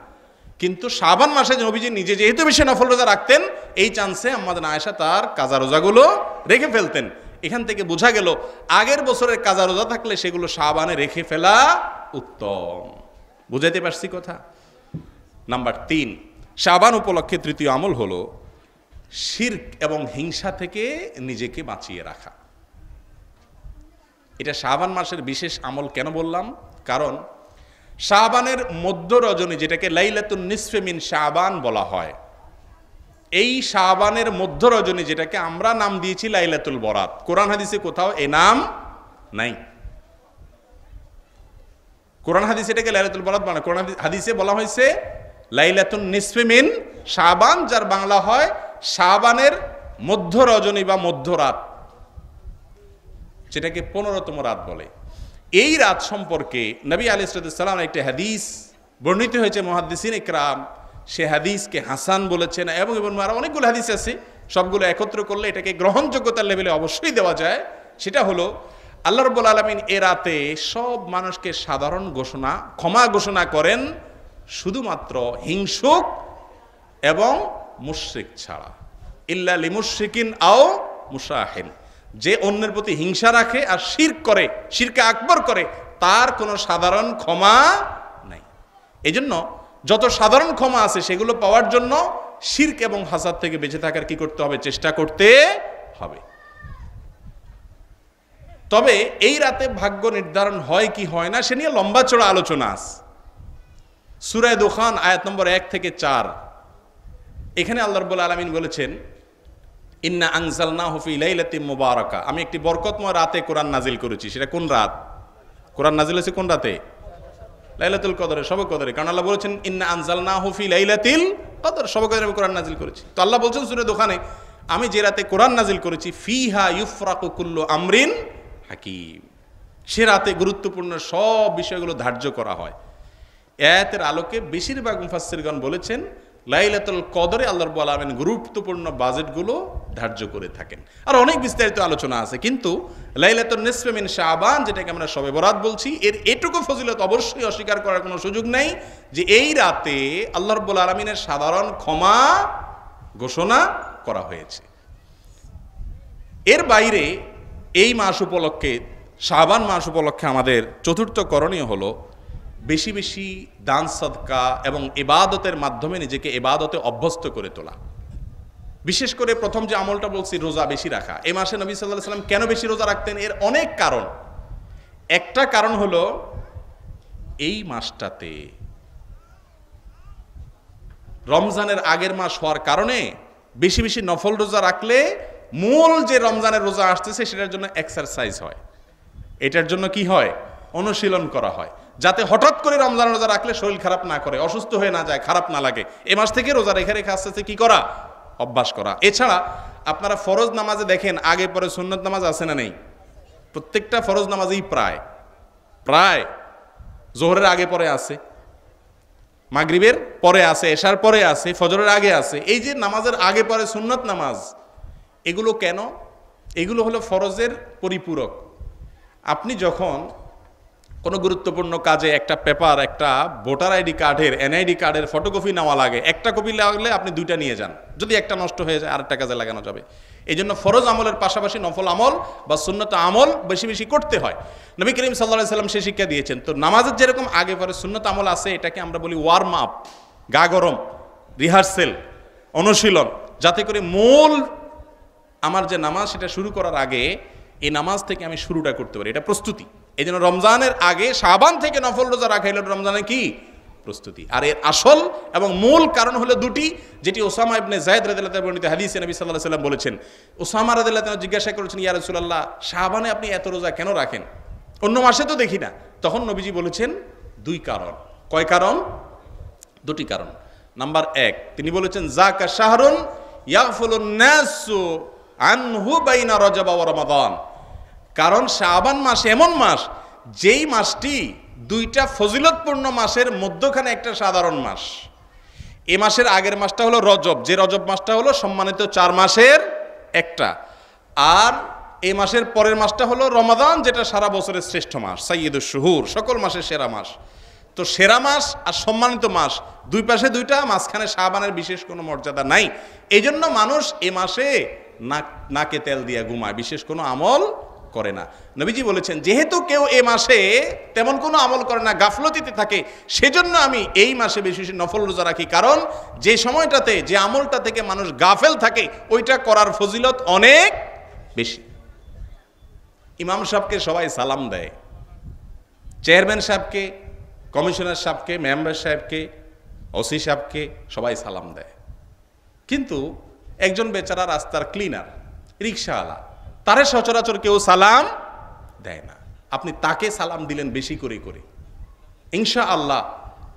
কিন্তু শাবান মাসে নবীজি নিজে যেহেতু বেশি নফল রোজা রাখতেন, এই চান্সে আমাদের আয়েশা তার কাজা রোজাগুলো রেখে ফেলতেন। এখান থেকে বোঝা গেল আগের বছরের কাজা রোজা থাকলে সেগুলো শাবানে রেখে ফেলা উত্তম। বুঝাইতে পারছি কথা? নাম্বার 3, শাবান উপলক্ষে তৃতীয় আমল হলো শিরক এবং হিংসা থেকে নিজেকে বাঁচিয়ে রাখা। এটা শাবান মাসের বিশেষ আমল কেন বললাম? কারণ শাবানের মধ্য রজনী, যেটাকে লাইলাতুন নিসফে মিন শাবান বলা হয়, এই শাবানের মধ্য রজনী যেটাকে আমরা নাম দিয়েছি লাইলাতুল বরাত, কোরআন হাদিসে কোথাও এ নাম নাই। কোরআন হাদিসে এটাকে লাইলাতুল বরাত বলা, কোরআন হাদিসে বলা হয়েছে লাইলাতুন নিসফে মিন শাবান, যার বাংলা হয় শাবানের মধ্য রজনী বা মধ্যরাত, যেটাকে 15তম রাত বলে। এই রাত সম্পর্কে নবী আলাইহিস সালাম একটা হাদিস বর্ণিত হয়েছে মুহাদ্দিসিন ইকরাম, সে হাদিসকে হাসান বলেছেন এবং আরো অনেকগুলো হাদিস আছে, সবগুলো একত্র করলে এটাকে গ্রহণযোগ্যতার লেভেলে অবশ্যই দেওয়া যায়। সেটা হলো আল্লাহ রাব্বুল আলামিন এ রাতে সব মানুষকে সাধারণ ক্ষমা ঘোষণা করেন, শুধুমাত্র হিংসুক এবং মুশরিক ছাড়া। ইল্লা লিমুশরিকিন আও মুশাহিন, যে অন্যের প্রতি হিংসা রাখে আর শিরক করে, শিরকে আকবর করে, তার কোনো সাধারণ ক্ষমা নাই। এজন্য যত সাধারণ ক্ষমা আছে সেগুলো পাওয়ার জন্য শিরক এবং হাসাদ থেকে বেঁচে থাকার কি করতে হবে? চেষ্টা করতে হবে। তবে এই রাতে ভাগ্য নির্ধারণ হয় কি হয় না সে নিয়ে লম্বা চড়া আলোচনা আছে। সূরা দুখান আয়াত নম্বর 1 থেকে 4, এখানে আল্লাহ রাব্বুল আলামিন বলেছেন, ইন্না আনজালনাহু ফি লাইলাতিন মুবারাকা, আমি একটি বরকতময় রাতে কোরআন নাজিল করেছি। সেটা কোন রাত? কোরআন নাজিল হয়েছে কোন রাতে? লাইলাতুল কদরে, শবে কদরে। কারণ আল্লাহ বলেছেন ইন্না আনজালনাহু ফি লাইলাতিল কদর, শবে কদরে আমি কোরআন নাজিল করেছি। তো আল্লাহ বলছেন সূরা দুখানে, আমি যে রাতে কোরআন নাজিল করেছি, ফিহা ইউফরাকু কুল্লু আমরিন হাকিম, সে রাতে গুরুত্বপূর্ণ সব বিষয়গুলো ধার্য করা হয়। আয়াতের আলোকে বেশিরভাগ মুফাসসিরগণ বলেছেন লাইলাতুল কদরে আল্লাহ রাব্বুল আলামিন গুরুত্বপূর্ণ বাজেটগুলো ধার্য করে থাকেন। আর অনেক বিস্তারিত আলোচনা আছে, কিন্তু লাইলাতুন নিসফে মিন শাবান, যেটাকে আমরা শবে বরাত বলছি, এর এটুকু ফজিলত অবশ্যই অস্বীকার করার কোনো সুযোগ নেই যে এই রাতে আল্লাহ রাব্বুল আলামিনের সাধারণ ক্ষমা ঘোষণা করা হয়েছে। এর বাইরে এই মাস উপলক্ষে, শাবান মাস উপলক্ষে আমাদের চতুর্থ করণীয় হলো বেশি বেশি দান সদকা এবং ইবাদতের মাধ্যমে নিজেকে ইবাদতে অভ্যস্ত করে তোলা। বিশেষ করে প্রথম যে আমলটা বলছি, রোজা বেশি রাখা। এই মাসে নবী সাল্লাল্লাহু আলাইহি ওয়াসাল্লাম কেন বেশি রোজা রাখতেন? এর অনেক কারণ। একটা কারণ হলো এই মাসটাতে রমজানের আগের মাস হওয়ার কারণে বেশি বেশি নফল রোজা রাখলে মূল যে রমজানের রোজা আসতেছে সেটার জন্য এক্সারসাইজ হয়, এটার জন্য কি হয়? অনুশীলন করা হয়, যাতে হঠাৎ করে রমজান রোজা রাখলে শরীর খারাপ না করে, অসুস্থ হয়ে না যায়, খারাপ না লাগে। এ মাস থেকে রোজা রেখে রেখে আস্তে আস্তে কি করা? অভ্যাস করা। এছাড়া আপনারা ফরজ নামাজে দেখেন আগে পরে সুন্নত নামাজ আছে না নেই? প্রত্যেকটা ফরজ নামাজেই প্রায় জোহরের আগে পরে আছে, মাগরিবের পরে আছে, এশার পরে আছে, ফজরের আগে আছে। এই যে নামাজের আগে পরে সুন্নত নামাজ, এগুলো কেন? এগুলো হলো ফরজের পরিপূরক। আপনি যখন কোনো গুরুত্বপূর্ণ কাজে একটা পেপার, একটা ভোটার আইডি কার্ডের, এনআইডি কার্ডের ফটোকপি নেওয়া লাগে, একটা কপি লাগলে আপনি 2টা নিয়ে যান, যদি একটা নষ্ট হয়ে যায় আরেকটা কাজে লাগানো যাবে। এই জন্য ফরজ আমলের পাশাপাশি নফল আমল বা সুন্নত আমল বেশি বেশি করতে হয়। নবী করিম সাল্লাল্লাহু আলাইহি সাল্লাম সে শিক্ষা দিয়েছেন। তো নামাজের যেরকম আগে পরে সুন্নত আমল আছে, এটাকে আমরা বলি ওয়ার্ম আপ, গা গরম, রিহার্সেল, অনুশীলন, যাতে করে মূল আমার যে নামাজ সেটা শুরু করার আগে এই নামাজ থেকে আমি শুরুটা করতে পারি, এটা প্রস্তুতি। এই জন্য রমজানের আগে শাবান থেকে নফল রোজা রাখা হলো রমজানের কি? প্রস্তুতি। আর এর আসল এবং মূল কারণ হলো দুটি, যেটি ওসামা ইবনে যায়েদ রাদিয়াল্লাহু তাআলা বর্ণিত হাদিসে নবী সাল্লাল্লাহু আলাইহি ওয়াসাল্লাম বলেছেন। ওসামা রাদিয়াল্লাহু তাআলা জিজ্ঞাসা করেছেন, ইয়া রাসূলুল্লাহ, শাবানে আপনি এত রোজা কেন রাখেন? অন্য মাসে তো দেখি না। তখন নবীজি বলেছেন 2 কারণ। কয় কারণ? 2টি কারণ। নাম্বার 1, তিনি বলেছেন যাকা শাহরুন ইয়াগফুলুন নাসু আনহু বাইনা রজব ওয়া রমাদান। কারণ শাবান মাস এমন মাস, যেই মাসটি 2টা ফজিলতপূর্ণ মাসের মধ্যখানে একটা সাধারণ মাস। এই মাসের আগের মাসটা হলো রজব, যে রজব মাসটা হলো সম্মানিত 4 মাসের একটা, আর এই মাসের পরের মাসটা হলো রমাদান, যেটা সারা বছরের শ্রেষ্ঠ মাস, সাইয়্যিদুশ শুহুর, সকল মাসের সেরা মাস। তো সেরা মাস আর সম্মানিত মাস, 2 পাশে 2টা, মাঝখানে শাবানের বিশেষ কোনো মর্যাদা নাই। এই জন্য মানুষ এ মাসে নাকে তেল দিয়ে ঘুমায়, বিশেষ কোনো আমল করে না। নবীজি বলেছেন যেহেতু কেউ এ মাসে তেমন কোনো আমল করে না, গাফলতিতে থাকে, সেজন্য আমি এই মাসে বেশি বেশি নফল রোজা রাখি, কারণ যে সময়টাতে যে আমলটা থেকে মানুষ গাফেল থাকে ওইটা করার ফজিলত অনেক বেশি। ইমাম সাহেবকে সবাই সালাম দেয়, চেয়ারম্যান সাহেবকে, কমিশনার সাহেবকে, মেম্বার সাহেবকে, ওসি সাহেবকে সবাই সালাম দেয়, কিন্তু একজন বেচারা রাস্তার ক্লিনার, রিক্সাওয়ালা, তারে সচরাচর কেউ সালাম দেয় না। আপনি তাকে সালাম দিলেন বেশি করে করে, ইনশাআল্লাহ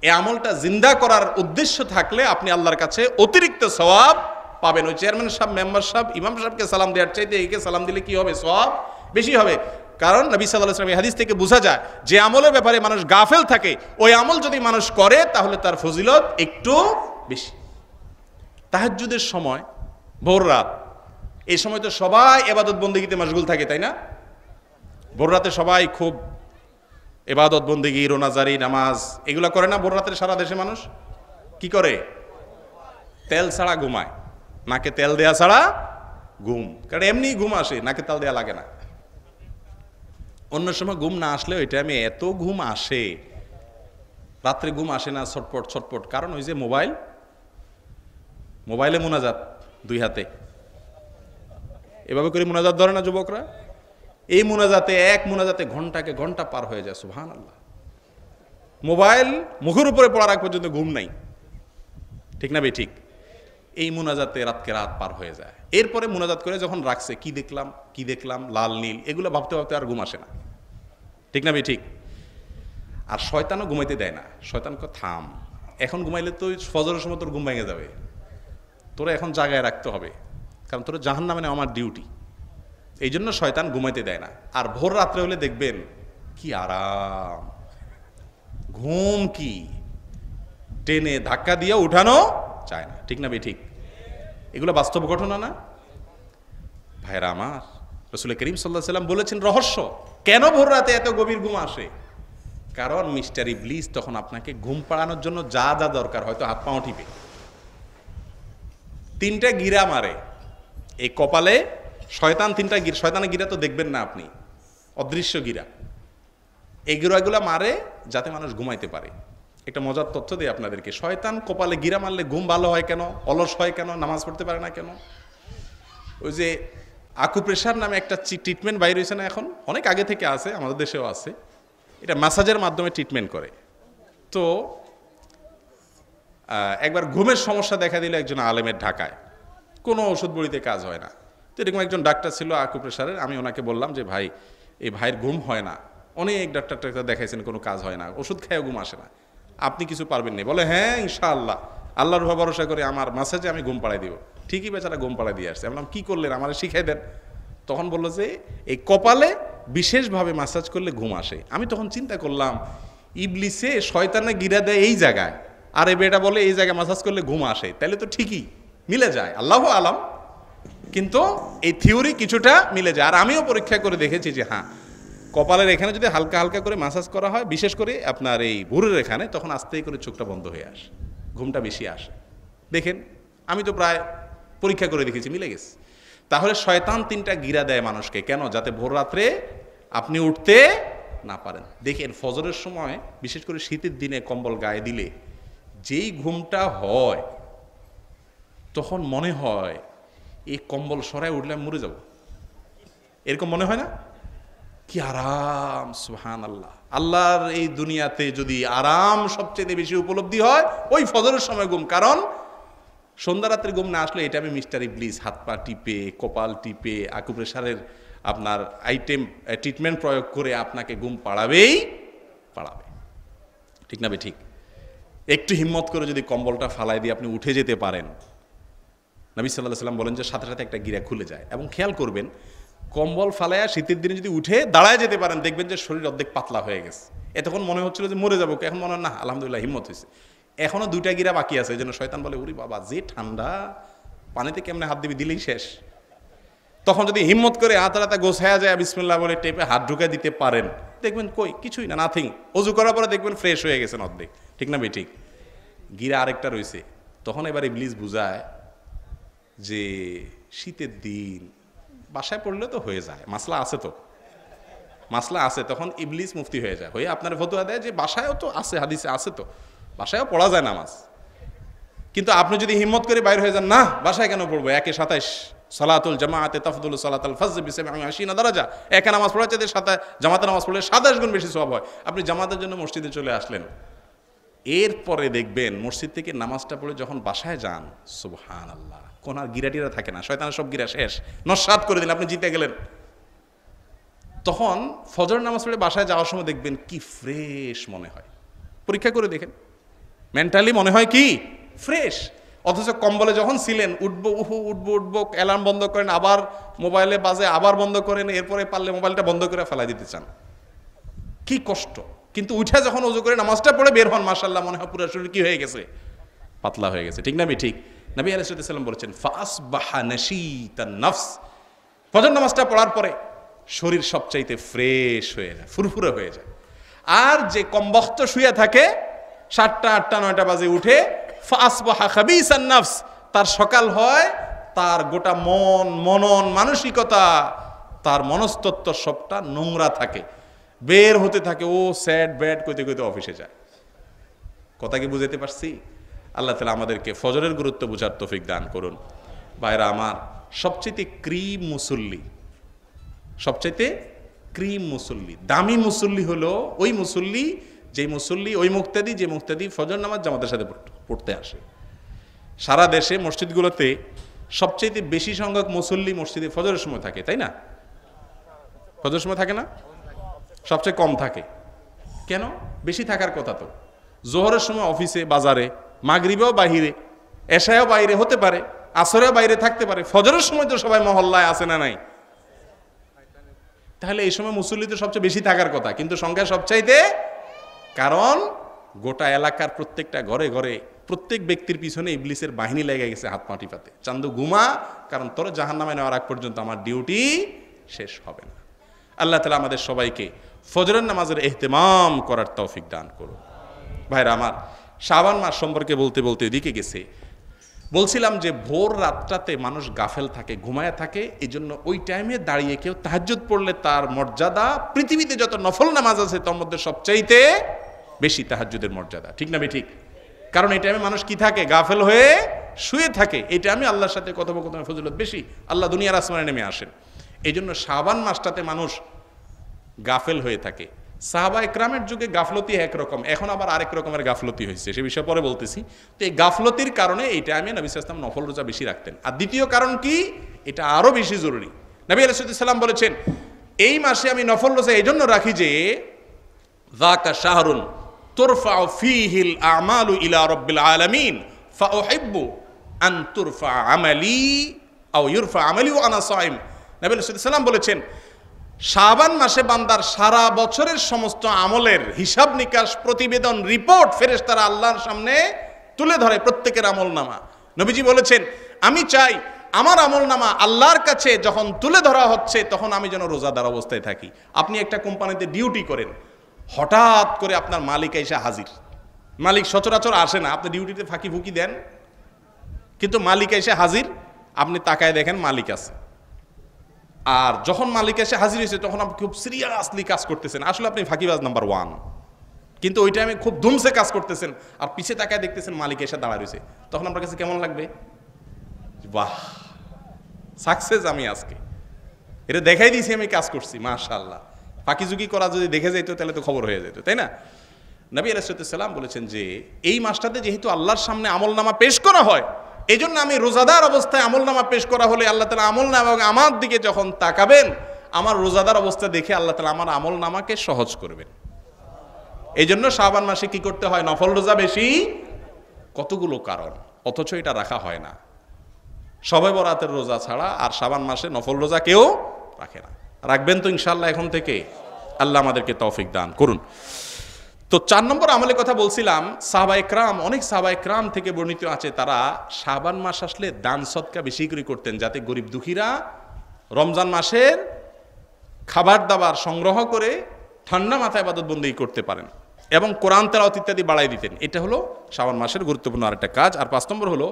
এই আমলটা জিন্দা করার উদ্দেশ্য থাকলে আপনি আল্লাহর কাছে অতিরিক্ত সওয়াব পাবেন। ওই চেয়ারম্যান সাহেব, মেম্বার সাহেব, ইমাম সাহেবকে সালাম দেওয়ার চাইতে একে সালাম দিলে কি হবে? সওয়াব বেশি হবে। কারণ নবী সাল্লাল্লাহু আলাইহি ওয়াসাল্লাম এই হাদিস থেকে বোঝা যায় যে আমলের ব্যাপারে মানুষ গাফেল থাকে, ওই আমল যদি মানুষ করে তাহলে তার ফজিলত একটু বেশি। তাহাজ্জুদের সময়, ভোর রাত, এই সময় তো সবাই ইবাদত বন্দেগীতে মশগুল থাকে, তাই না? ভোর রাতে সবাই খুব ইবাদত বন্দেগী, রোনাজারি, নামাজ এগুলো করে না? ভোর রাতে সারা দেশে মানুষ কি করে? তেল ছাড়া ঘুমায়, নাকে তেল দেয়া ছাড়া ঘুম, কারণ এমনি ঘুম আসে, নাকে তেল দেয়া লাগে না। অন্য সময় ঘুম না আসলেও এটা আমি এত ঘুম আসে, রাত্রে ঘুম আসে না, ছটপট ছটপট, কারণ ওই যে মোবাইলে মুনাজাত, দুই হাতে এভাবে করে মুনাজাত ধরে না যুবকরা, এই মুনাজাতে এক মুনাজাতে ঘন্টাকে ঘন্টা পার হয়ে যায়। সুবহানাল্লাহ। মোবাইল মুখের উপরে পড়ার আগ পর্যন্ত ঘুম নাই, ঠিক না? ঠিক এই মুনাজাতে রাতকে রাত পার হয়ে যায়। এরপরে মুনাজাত করে যখন রাখছে, কি দেখলাম লাল নীল এগুলো ভাবতে ভাবতে আর ঘুম আসে না, ঠিক না? ঠিক। আর শয়তানও ঘুমাইতে দেয় না। শয়তানকে থাম, এখন ঘুমাইলে তো ফজরের সময় তোর ঘুম ভেঙে যাবে, তোরা এখন জাগায় রাখতে হবে, কারণ তোরা জাহান্নামে নেওয়া আমার ডিউটি। এই জন্য শয়তান ঘুমাইতে দেয় না। আর ভোর রাত্রে হলে দেখবেন কি আরাম, ঘুম কি টেনে ধাক্কা দিয়ে উঠানো চায় না, ঠিক না? ঠিক। এগুলো বাস্তব ঘটনা না ভাইরা আমার? রাসূল করিম সাল্লাল্লাহু আলাইহি ওয়াসাল্লাম বলেছেন রহস্য, কেন ভোর রাতে এত গভীর ঘুম আসে? কারণ মিস্টার ইবলিস তখন আপনাকে ঘুম পাড়ানোর জন্য যা যা দরকার, হয়তো হাত পাও টিপে, তিনটা গিরা মারে এই কপালে। শয়তানের গিরা তো দেখবেন না আপনি, অদৃশ্য গিরা, এই গিরাগুলো মারে যাতে মানুষ ঘুমাইতে পারে। একটা মজার তথ্য দিই আপনাদেরকে, শয়তান কপালে গিরা মারলে ঘুম ভালো হয় কেন, অলস হয় কেন, নামাজ পড়তে পারে না কেন? ওই যে আকুপ্রেশার নামে একটা ট্রিটমেন্ট বাইরে হয়েছে না, এখন অনেক আগে থেকে আছে, আমাদের দেশেও আছে, এটা ম্যাসাজের মাধ্যমে ট্রিটমেন্ট করে। তো একবার ঘুমের সমস্যা দেখা দিল একজন আলেমের, ঢাকায়, কোনো ওষুধ বড়িতে কাজ হয় না। তো এরকম একজন ডাক্তার ছিল আকুপ্রেশারের, আমি ওনাকে বললাম যে ভাই এই ভাইয়ের ঘুম হয় না, অনেক ডাক্তার দেখাইছেন, কোনো কাজ হয় না, ওষুধ খেয়েও ঘুম আসে না, আপনি কিছু পারবেন না? বলে হ্যাঁ ইনশাআল্লাহ, আল্লাহর উপর ভরসা করে আমার ম্যাসাজে আমি ঘুম পাড়াই দিব। ঠিকই বেচারা ঘুম পাড়াই দিয়ে আসছে। আমি বললাম কি করলেন, আমার শিখাই দেন। তখন বললো যে এই কপালে বিশেষভাবে ম্যাসাজ করলে ঘুম আসে। আমি তখন চিন্তা করলাম, ইবলিসে শয়তানে গিরা দেয় এই জায়গায়, আর এই বেটা বলে এই জায়গায় ম্যাসাজ করলে ঘুম আসে, তাহলে তো ঠিকই মিলে যায়, আল্লাহু আলাম। কিন্তু এই থিওরি কিছুটা মিলে যায়। আর আমিও পরীক্ষা করে দেখেছি যে হ্যাঁ, কপালের এখানে যদি হালকা হালকা করে ম্যাসাজ করা হয়, বিশেষ করে আপনার এই ভুরুর এখানে, তখন আস্তে করে চোখটা বন্ধ হয়ে আসে, ঘুমটা বেশি আসে। দেখেন, আমি তো প্রায় পরীক্ষা করে দেখেছি, মিলে গেছে। তাহলে শয়তান তিনটা গিরা দেয় মানুষকে, কেন? যাতে ভোর রাত্রে আপনি উঠতে না পারেন। দেখেন ফজরের সময়, বিশেষ করে শীতের দিনে কম্বল গায়ে দিলে যেই ঘুমটা হয়, তখন মনে হয় এই কম্বল সরায় উঠলে আমি মরে যাব, এরকম মনে হয় না? কি আরাম! সুবহানাল্লাহ। আল্লাহর এই দুনিয়াতে যদি আরাম সবচেয়ে বেশি উপলব্ধি হয় ওই ফজরের সময় ঘুম। কারণ সন্ধ্যা রাত্রে ঘুম না আসলে এটা আমি মিস্টার ইবলিস হাত পা টিপে, কপাল টিপে, আকুপ্রেশারের আপনার ট্রিটমেন্ট প্রয়োগ করে আপনাকে ঘুম পাড়াবে, ঠিক না? ঠিক। একটু হিম্মত করে যদি কম্বলটা ফালাই দিয়ে আপনি উঠে যেতে পারেন, নবী সাল্লাল্লাহু আলাইহি ওয়াসাল্লাম বলেন যে সাথে সাথে একটা গিরা খুলে যায়। এবং খেয়াল করবেন, কম্বল ফালাইয়া শীতের দিনে যদি উঠে দাঁড়ায় যেতে পারেন, দেখবেন যে শরীর অর্ধেক পাতলা হয়ে গেছে। এতক্ষণ মনে হচ্ছিল যে মরে যাবো, এখন মনে হয় না, আলহামদুলিল্লাহ হিম্মত হয়েছে, এখনো দুইটা গিরা বাকি আছে। এই জন্য শয়তান বলে উরি বাবা যে ঠান্ডা, পানিতে কেমনে হাত দিবি, দিলেই শেষ। তখন যদি হিম্মত করে হাতারাতা গোছায়া যায়, বিসমিল্লাহ বলে টেপে হাত ঢুকে দিতে পারেন, দেখবেন কই কিছুই না, নাথিং। অজু করার পরে দেখবেন ফ্রেশ হয়ে গেছেন অর্ধেক, ঠিক না? ঠিক। গিরা আরেকটা রয়েছে, তখন এবার ইবলিস বুঝায় যে শীতের দিন বাসায় পড়লে তো হয়ে যায়, মাসলা আছে তো, মাসলা আছে, তখন ইবলিস মুফতি হয়ে যায়, হয়ে আপনার ফতোয়া দেয় যে বাসায়ও তো আছে, হাদিসে আছে তো, বাসায়ও পড়া যায় নামাজ। কিন্তু আপনি যদি হিম্মত করে বাইরে হয়ে যান, না বাসায় কেন পড়বো, 1-27 সালাতুল জামাআতে তাফদুল সালাতুল ফজর বি 87 দারাজা, একা নামাজ পড়ার চাইতে জামাতে নামাজ পড়লে 27 গুণ বেশি সওয়াব হয়, আপনি জামাতের জন্য মসজিদে চলে আসলেন। এরপরে দেখবেন মসজিদ থেকে নামাজটা পড়ে যখন বাসায় যান, সুবহানাল্লাহ, কোন আর গিরাটিরা থাকে না, শয়তানের সব গিরা শেষ, নস্যাৎ করে দিন, আপনি জিতে গেলেন। তখন ফজর নামাজ পড়ে বাসায় যাওয়ার সময় দেখবেন কি ফ্রেশ মনে হয়, পরীক্ষা করে দেখেন, মেন্টালি মনে হয় কি ফ্রেশ। অথচ কম্বলে যখন ছিলেন, উঠবো উঠবো অ্যালার্ম বন্ধ করেন, আবার মোবাইলে বাজে, আবার বন্ধ করেন, এরপরে পারলে মোবাইলটা বন্ধ করে ফেলাই দিতে চান, কি কষ্ট। কিন্তু উঠে যখন ওযু করে নামাজটা পড়ে বের হন, মাশাআল্লাহ, মনে হয় পুরো শরীর কি হয়ে গেছে, পাতলা হয়ে গেছে। ঠিক না? ঠিক। নবী আলাইহিস সালাম বলেছেন ফাসবাহা নাশীতান নফস, ফজর নামাজটা পড়ার পরে শরীর সবচাইতে ফ্রেশ হয়ে যায়, ফুরফুরে হয়ে যায়। আর যে কমবখ্ত শুয়ে থাকে 7টা 8টা 9টা বাজে উঠে, ফাসবাহা খাবিসান নফস, তার সকাল হয়, তার গোটা মনন মানসিকতা, তার মনস্তত্ত্ব সবটা নোংরা থাকে, বের হতে থাকে, ও স্যাড ব্যাড কইতে কইতে অফিসে যায়। কথা কি বুঝাতে পারছি? আল্লাহ তাআলা আমাদেরকে ফজরের গুরুত্ব বুঝার তৌফিক দান করুন। ভাইরা আমার, সবচেয়ে ক্রিম মুসল্লি, সবচেয়ে ক্রিম মুসল্লি, দামি মুসল্লি হলো ওই মুসল্লি, যেই মুসল্লি, ওই মুক্তাদি, যে মুক্তাদি ফজর নামাজ জামাতের সাথে পড়তে আসে। সারা দেশে মসজিদগুলোতে সবচেয়ে বেশি সংখ্যক মুসল্লি মসজিদে ফজরের সময় থাকে, তাই না? ফজরের সময় থাকে না? সবচেয়ে কম থাকে কেন? বেশি থাকার কথা তো। জোহরের সময় অফিসে, বাজারে, মাগরিবেও বাহিরে, এশায়ও বাইরে হতে পারে, আসরেও বাইরে থাকতে পারে, ফজরের সময় তো সবাই মহল্লায় আছে না নাই? তাহলে এই সময় মুসল্লি তো সবচেয়ে বেশি থাকার কথা, কিন্তু সংখ্যা সবচাইতে, কারণ গোটা এলাকার প্রত্যেকটা ঘরে ঘরে প্রত্যেক ব্যক্তির পিছনে ইবলিসের বাহিনী লেগে গেছে হাত মাটি পাতে, চান্দু ঘুমা, কারণ তোর জাহান্নামে নেওয়ার আগ পর্যন্ত আমার ডিউটি শেষ হবে না। আল্লাহ তাআলা আমাদের সবাইকে ফজরের নামাজের ইহতিমাম করার তৌফিক দান করুন। ভাইরা আমার, শাবান মাস সম্পর্কে বলতে বলতে এদিকে গেছে, বলছিলাম যে ভোর রাতটাতে মানুষ গাফেল থাকে, ঘুমায় থাকে, এই জন্য ওই টাইমে দাঁড়িয়ে কেউ তাহাজ্জুদ পড়লে তার মর্যাদা, পৃথিবীতে যত নফল নামাজ আছে তার মধ্যে সবচাইতে বেশি তাহাজ্জুদের মর্যাদা। ঠিক না? ঠিক। কারণ এই টাইমে মানুষ কি থাকে? গাফেল হয়ে শুয়ে থাকে। এই টাইমে আল্লাহর সাথে কথোপকথনের ফজিলত বেশি, আল্লাহ দুনিয়ার আসমানে নেমে আসেন। এই জন্য শাবান মাসটাতে মানুষ গাফেল হয়ে থাকে। সাহাবা ইকরামের যুগে গাফলতি একরকম, এখন আবার আরেক রকমের গাফলতি হয়েছে, সে বিষয়ে পরে বলতেছি। তো এই গাফলতির কারণে এই টাইমে নবী সাল্লাল্লাহু আলাইহি ওয়াসাল্লাম নফল রোজা বেশি রাখতেন। আর দ্বিতীয় কারণ কি? এটা আরো বেশি জরুরি। নবী আলাইহিস সালাম বলেছেন, এই মাসে আমি নফল রোজা এই জন্য রাখি যে যাকা শাহরুন তুরফাউ ফীহিল আমালু ইলা রাব্বিল আলামিন ফাউহিব্বু আন তুরফা আমালি আও ইউরফা আমালি ওয়া আনা সাইম। নবী আলাইহিস সালাম বলেছেন, শাবান মাসে বান্দার সারা বছরের সমস্ত আমলের হিসাব নিকাশ, প্রতিবেদন, রিপোর্ট ফেরেশতারা আল্লাহর সামনে তুলে ধরে, প্রত্যেকের আমলনামা। নবীজি বলেছেন, আমি চাই আমার আমলনামা আল্লাহর কাছে যখন তুলে ধরা হচ্ছে তখন আমি যেন রোজাদার অবস্থায় থাকি। আপনি একটা কোম্পানিতে ডিউটি করেন, হঠাৎ করে আপনার মালিক এসে হাজির। মালিক সচরাচর আসে না, আপনি ডিউটিতে ফাঁকি ফুকি দেন, কিন্তু মালিক এসে হাজির, আপনি তাকায় দেখেন মালিক আছে। আর যখন মালিক এসে হাজির হয়েছে তখন আপনি খুব সিরিয়াসলি কাজ করতেছেন, আসলে আপনি ফাঁকিবাজ নাম্বার 1, কিন্তু ওই টাইমে খুব ধুমসে কাজ করতেছেন, আর পিছে তাকায় দেখতেছেন মালিক এসে দাঁড়ায় রয়েছে, তখন আপনার কাছে কেমন লাগবে? বাহ, সাকসেস আমি আজকে, এটা দেখাই দিয়েছি আমি কাজ করছি, মাশাআল্লাহ। ফাঁকিঝুঁকি করা যদি দেখে যাইতো তাহলে তো খবর হয়ে যেত, তাই না? নবী আলাইহিস সালাম বলেছেন যে এই মাসটাতে যেহেতু আল্লাহর সামনে আমলনামা পেশ করা হয়, এই জন্য আমি রোজাদার অবস্থায় আমলনামা পেশ করা হলে আল্লাহ তাআলা আমলনামা এবং আমার দিকে যখন তাকাবেন, আমার রোজাদার অবস্থা দেখে আল্লাহ তাআলা আমার আমলনামাকে সহজ করবেন। এই জন্য শাবান মাসে কি করতে হয়? নফল রোজা বেশি। কতগুলো কারণ, অথচ এটা রাখা হয় না। শবে বরাতের রোজা ছাড়া আর শাবান মাসে নফল রোজা কেউ রাখে না। রাখবেন তো ইনশাআল্লাহ এখন থেকে? আল্লাহ আমাদেরকে তৌফিক দান করুন। তো 4 নম্বর আমলের কথা বলছিলাম, সাহাবা ইকরাম, অনেক সাহাবা ইকরাম থেকে বর্ণিত আছে তারা শাবান মাস আসলে দান সদকা বেশি করে করতেন, যাতে গরিব দুঃখীরা রমজান মাসের খাবার দাবার সংগ্রহ করে ঠান্ডা মাথায় ইবাদত বন্দেগী করতে পারেন, এবং কোরআন তেলাওয়াত ইত্যাদি বাড়াই দিতেন। এটা হলো শাবান মাসের গুরুত্বপূর্ণ আরেকটা কাজ। আর 5 নম্বর হলো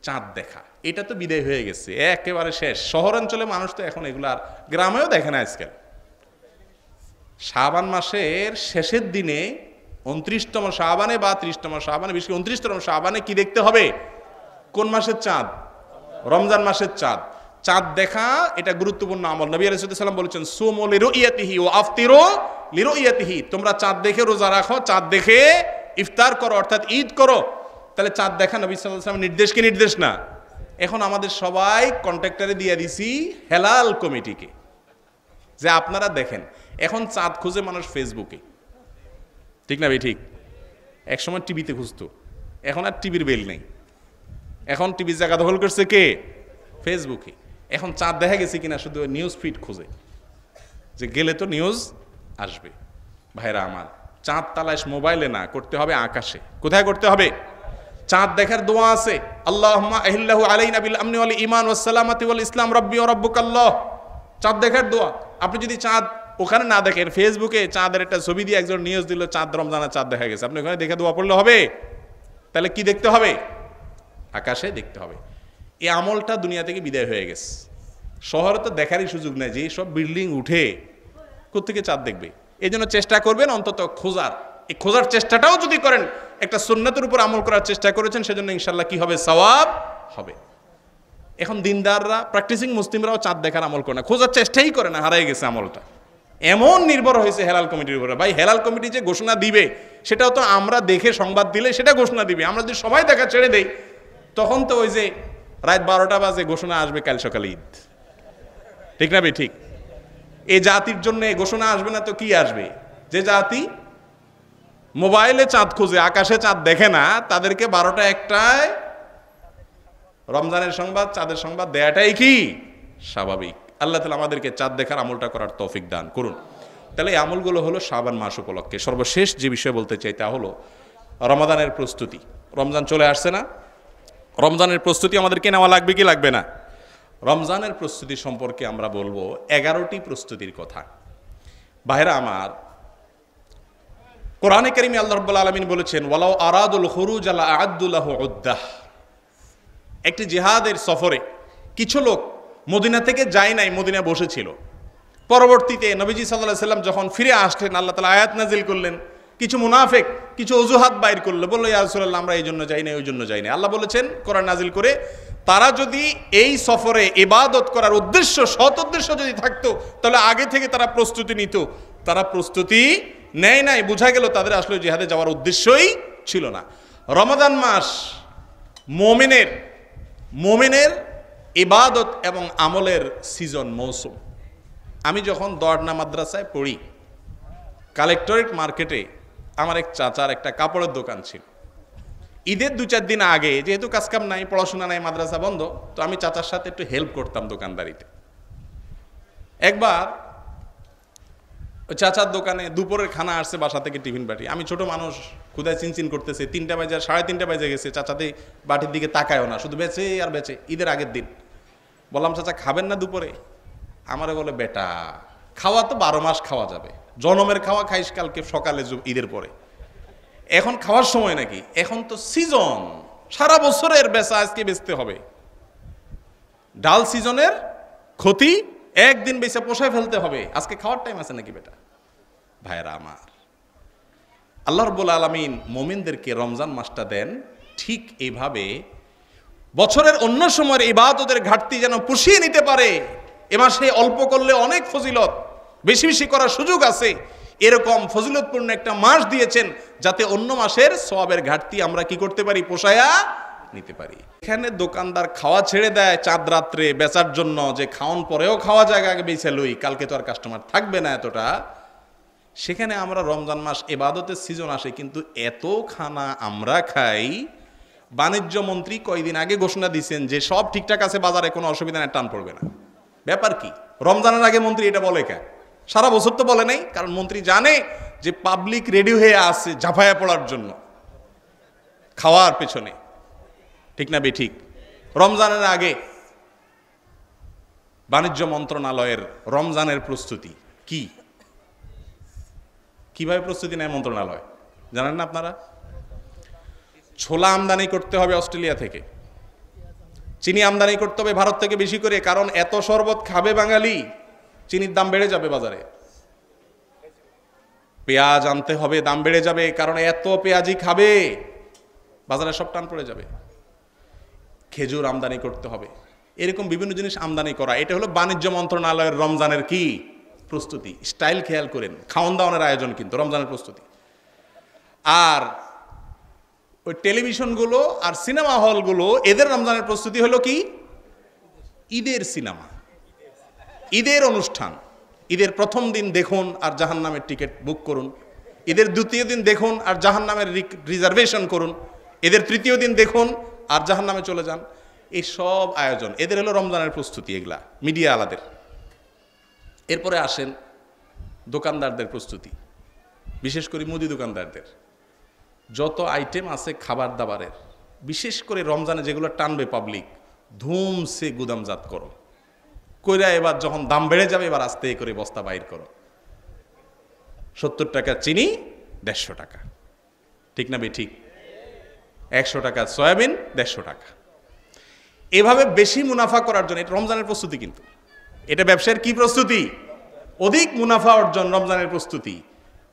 চাঁদ দেখা, এটা তো বিদায় হয়ে গেছে, একেবারে শেষ। শহরাঞ্চলে মানুষ তো এখন এগুলো আর গ্রামেও দেখে না আজকাল। শাবান মাসের শেষের দিনে 29তম শাবানে বা 30তম শাবানে, বিশেষ করে 29তম শাবানে কি দেখতে হবে? কোন মাসের চাঁদ? রমজান মাসের চাঁদ। চাঁদ দেখা এটা গুরুত্বপূর্ণ আমল। নবী আলাইহিস সালাম বলেছেন, সুমু লিরুইয়াতিহি ওয়া আফতিরু লিরুইয়াতিহি, তোমরা চাঁদ দেখে রোজা রাখো, চাঁদ দেখে ইফতার করো, অর্থাৎ ঈদ করো। তাহলে চাঁদ দেখা নবী সাল্লাল্লাহু আলাইহি ওয়াসাল্লামের নির্দেশ কি নির্দেশ না? এখন আমাদের সবাই কন্ট্রাক্টরে দিয়ে দিছি হেলাল কমিটিকে যে আপনারা দেখেন। এখন চাঁদ খুঁজে মানুষ ফেসবুকে, ঠিক না ভাই? ঠিক। একসময় টিভিতে খুঁজতো, এখন আর টিভির বেল নেই, এখন টিভির জায়গা দখল করছে কে? ফেসবুকে। এখন চাঁদ দেখা গেছে কিনা শুধু নিউজ ফিড খোঁজে, যে গেলে তো নিউজ আসবে। ভাইরা আমার, চাঁদ তালাশ মোবাইলে না, করতে হবে আকাশে। কোথায় করতে হবে? চাঁদ দেখার দোয়া আছে, আল্লাহুম্মা আহিল্লাহু আলাইনা বিল আমনি ওয়াল ঈমান ওয়াস সালামাতি ওয়াল ইসলাম রাব্বি ওয়া রাব্বুকাল্লাহ। চাঁদ দেখার দোয়া। আপনি যদি চাঁদ ওখানে না দেখেন, ফেসবুকে চাঁদের একটা ছবি দিয়ে একজন নিউজ দিল, চাঁদ রমজানের চাঁদ দেখা গেছে, আপনি ওখানে দেখে দোয়া পড়লে হবে? তাহলে কি দেখতে হবে? আকাশে দেখতে হবে। এই আমলটা দুনিয়া থেকে বিদায় হয়ে গেছে। শহরে তো দেখারই সুযোগ নেই, যে সব বিল্ডিং উঠে কোত্থেকে চাঁদ দেখবে? এই জন্য চেষ্টা করবেন অন্তত খোঁজার। এই খোঁজার চেষ্টাটাও যদি করেন, একটা সুন্নাতের উপর আমল করার চেষ্টা করেছেন, সেজন্য ইনশাল্লাহ কি হবে? সওয়াব হবে। এখন দিনদাররা, প্র্যাকটিসিং মুসলিমরাও চাঁদ দেখার আমল করে না, খোঁজার চেষ্টাই করে না, হারাই গেছে আমলটা। এমন নির্ভর হয়েছে হেলাল কমিটির উপরে। ভাই, হেলাল কমিটি যে ঘোষণা দিবে, সেটাও তো আমরা দেখে সংবাদ দিলে সেটা ঘোষণা দিবে। আমরা যদি সবাই দেখা ছেড়ে দেই, তখন তো ওই যে রাত 12টা বাজে ঘোষণা আসবে কাল সকালে ঈদ, ঠিক না ভাই? ঠিক। এই জাতির জন্য ঘোষণা আসবে না তো কি আসবে? যে জাতি মোবাইলে চাঁদ খুঁজে, আকাশে চাঁদ দেখে না, তাদেরকে 12টা 1টায় রমজানের সংবাদ, চাঁদের সংবাদ দেয়াটাই কি স্বাভাবিক। আল্লাহ তাআলা আমাদেরকে চাঁদ দেখার আমলটা করার তৌফিক দান করুন। তাহলে এই আমলগুলো হলো শাবান মাস উপলক্ষে। সর্বশেষ যে বিষয় বলতে চাই তা হলো রমাদানের প্রস্তুতি। রমজান চলে আসছে না? রমজানের প্রস্তুতি আমাদেরকে নেওয়া লাগবে কি লাগবে না? রমজানের প্রস্তুতি সম্পর্কে আমরা বলবো 11টি প্রস্তুতির কথা। ভাইরা আমার, কোরআনে কারিমে আল্লাহ রাব্বুল আলামিন বলেছেন, ওয়ালাউ আরাদুল খুরুজ লা আ'আদ্দু লাহু উদ্দাহ। একটি জিহাদের সফরে কিছু লোক মদিনা থেকে যায় নাই, মদিনা বসেছিল। পরবর্তীতে নবীজি সাল্লাল্লাহু আলাইহি সাল্লাম যখন ফিরে আসলেন, আল্লাহ তাআলা আয়াত নাজিল করলেন। কিছু মুনাফিক কিছু অজুহাত বাইর করলো, বললো ইয়া রাসূলুল্লাহ, আমরা এই জন্য যাই না, ওই জন্য যাই না। আল্লাহ বলেছেন কোরআন নাজিল করে, তারা যদি এই সফরে ইবাদত করার উদ্দেশ্য, সৎ উদ্দেশ্য যদি থাকতো, তাহলে আগে থেকে তারা প্রস্তুতি নিত। তারা প্রস্তুতি নেয় নাই, বোঝা গেল তাদের আসলে জিহাদে যাওয়ার উদ্দেশ্যই ছিল না। রমাদান মাস মোমেনের ইবাদত এবং আমলের সিজন, মৌসুম। আমি যখন দর্না মাদ্রাসায় পড়ি, কালেক্টরেট মার্কেটে আমার এক চাচার একটা কাপড়ের দোকান ছিল। ঈদের 2-4 দিন আগে, যেহেতু কাজকাম নাই, পড়াশোনা নাই, মাদ্রাসা বন্ধ, তো আমি চাচার সাথে একটু হেল্প করতাম দোকানদারিতে। একবার ওই চাচার দোকানে দুপুরের খানা আসছে, বাসা থেকে টিফিন বাটি। আমি ছোট মানুষ, ক্ষুধায় চিনচিন করতেছে, 3টা বাজে, 3:30 বাজে গেছে। চাচাতে বাটির দিকে তাকায়ও না, শুধু বেচে আর বেচে। ঈদের আগের দিন বললাম, চাচা খাবেন না দুপুরে? আমারে বলে, বেটা খাওয়া তো 12 মাস খাওয়া যাবে, জনমের খাওয়া খাইস কালকে সকালে ঈদের পরে, এখন খাওয়ার সময় নাকি? এখন তো সিজন, সারা বছরের বেচা আজকে বেচতে হবে। ডাল সিজনের ক্ষতি, একদিন বেচে পোষায় ফেলতে হবে, আজকে খাওয়ার টাইম আছে নাকি বেটা? ভাইরা আমার, আল্লাহ রাব্বুল আলামিন মুমিনদেরকে রমজান মাসটা দেন ঠিক এইভাবে, বছরের অন্য সময়ের ইবাদতের ঘাটতি যেন পুষিয়ে নিতে পারে। এ মাসে অল্প করলে অনেক ফজিলত, বেশি বেশি করার সুযোগ আছে, এরকম ফজিলতপূর্ণ একটা মাস দিয়েছেন, যাতে অন্য মাসের সওয়াবের ঘাটতি আমরা কি করতে পারি? পোষায়া নিতে পারি। এখানে দোকানদার খাওয়া ছেড়ে দেয় চাঁদ রাত্রে বেচার জন্য, যে খাওয়ান পরেও খাওয়া জায়গা আগে বেচে লই, কালকে তো আর কাস্টমার থাকবে না এতটা। সেখানে আমরা রমজান মাস ইবাদতের সিজন আসে, কিন্তু এত খানা আমরা খাই। বাণিজ্য মন্ত্রী কয়দিন আগে ঘোষণা দিয়েছেন যে সব ঠিকঠাক আছে, বাজারে কোনো অসুবিধা নেই, টান পড়বে না। ব্যাপার কি? রমজানের আগে মন্ত্রী এটা বলে কেন? সারা বছর তো বলে নাই, কারণ মন্ত্রী জানে যে পাবলিক রেডি হয়ে আছে ঝাঁপায়া পড়ার জন্য খাওয়ার পেছনে, ঠিক না বে ঠিক? রমজানের আগে বাণিজ্য মন্ত্রণালয়ের রমজানের প্রস্তুতি কি, কিভাবে প্রস্তুতি নেয় মন্ত্রণালয় জানেন না আপনারা? ছোলা আমদানি করতে হবে অস্ট্রেলিয়া থেকে, চিনি আমদানি করতে হবে ভারত থেকে বেশি করে, কারণ এত শরবত খাবে বাঙালি, চিনির দাম বেড়ে যাবে বাজারে। পেঁয়াজ আনতে হবে, দাম বেড়ে যাবে, কারণ এত পেঁয়াজি খাবে, বাজারে সব টান পড়ে যাবে। খেজুর আমদানি করতে হবে, এরকম বিভিন্ন জিনিস আমদানি করা। এটা হলো বাণিজ্য মন্ত্রণালয়ের রমজানের কি প্রস্তুতি। স্টাইল খেয়াল করেন, খাওয়ান দাওয়ানের আয়োজন কিন্তু রমজানের প্রস্তুতি। আর ওই টেলিভিশনগুলো আর সিনেমা হলগুলো, এদের রমজানের প্রস্তুতি হলো কি ঈদের সিনেমা, ঈদের অনুষ্ঠান। ঈদের প্রথম দিন দেখুন আর জাহান্নামের টিকিট বুক করুন, ঈদের দ্বিতীয় দিন দেখুন আর জাহান্নামের রিজার্ভেশন করুন, এদের তৃতীয় দিন দেখুন আর জাহান্নামে চলে যান। এই সব আয়োজন এদের হলো রমজানের প্রস্তুতি, এগুলা মিডিয়া আলাদের। এরপরে আসেন দোকানদারদের প্রস্তুতি, বিশেষ করে মুদি দোকানদারদের। যত আইটেম আছে খাবার দাবারের, বিশেষ করে রমজানে যেগুলো টানবে পাবলিক, ধুমসে গুদামজাত করো কইরা, এবার যখন দাম বেড়ে যাবে এবার আস্তে করে বস্তা বাইর করো। 70 টাকা চিনি 150 টাকা, ঠিক না বে ঠিক? 100 টাকা সয়াবিন 150 টাকা। এভাবে বেশি মুনাফা করার জন্য, এটা রমজানের প্রস্তুতি কিন্তু, এটা ব্যবসার কি প্রস্তুতি? অধিক মুনাফা অর্জন রমজানের প্রস্তুতি।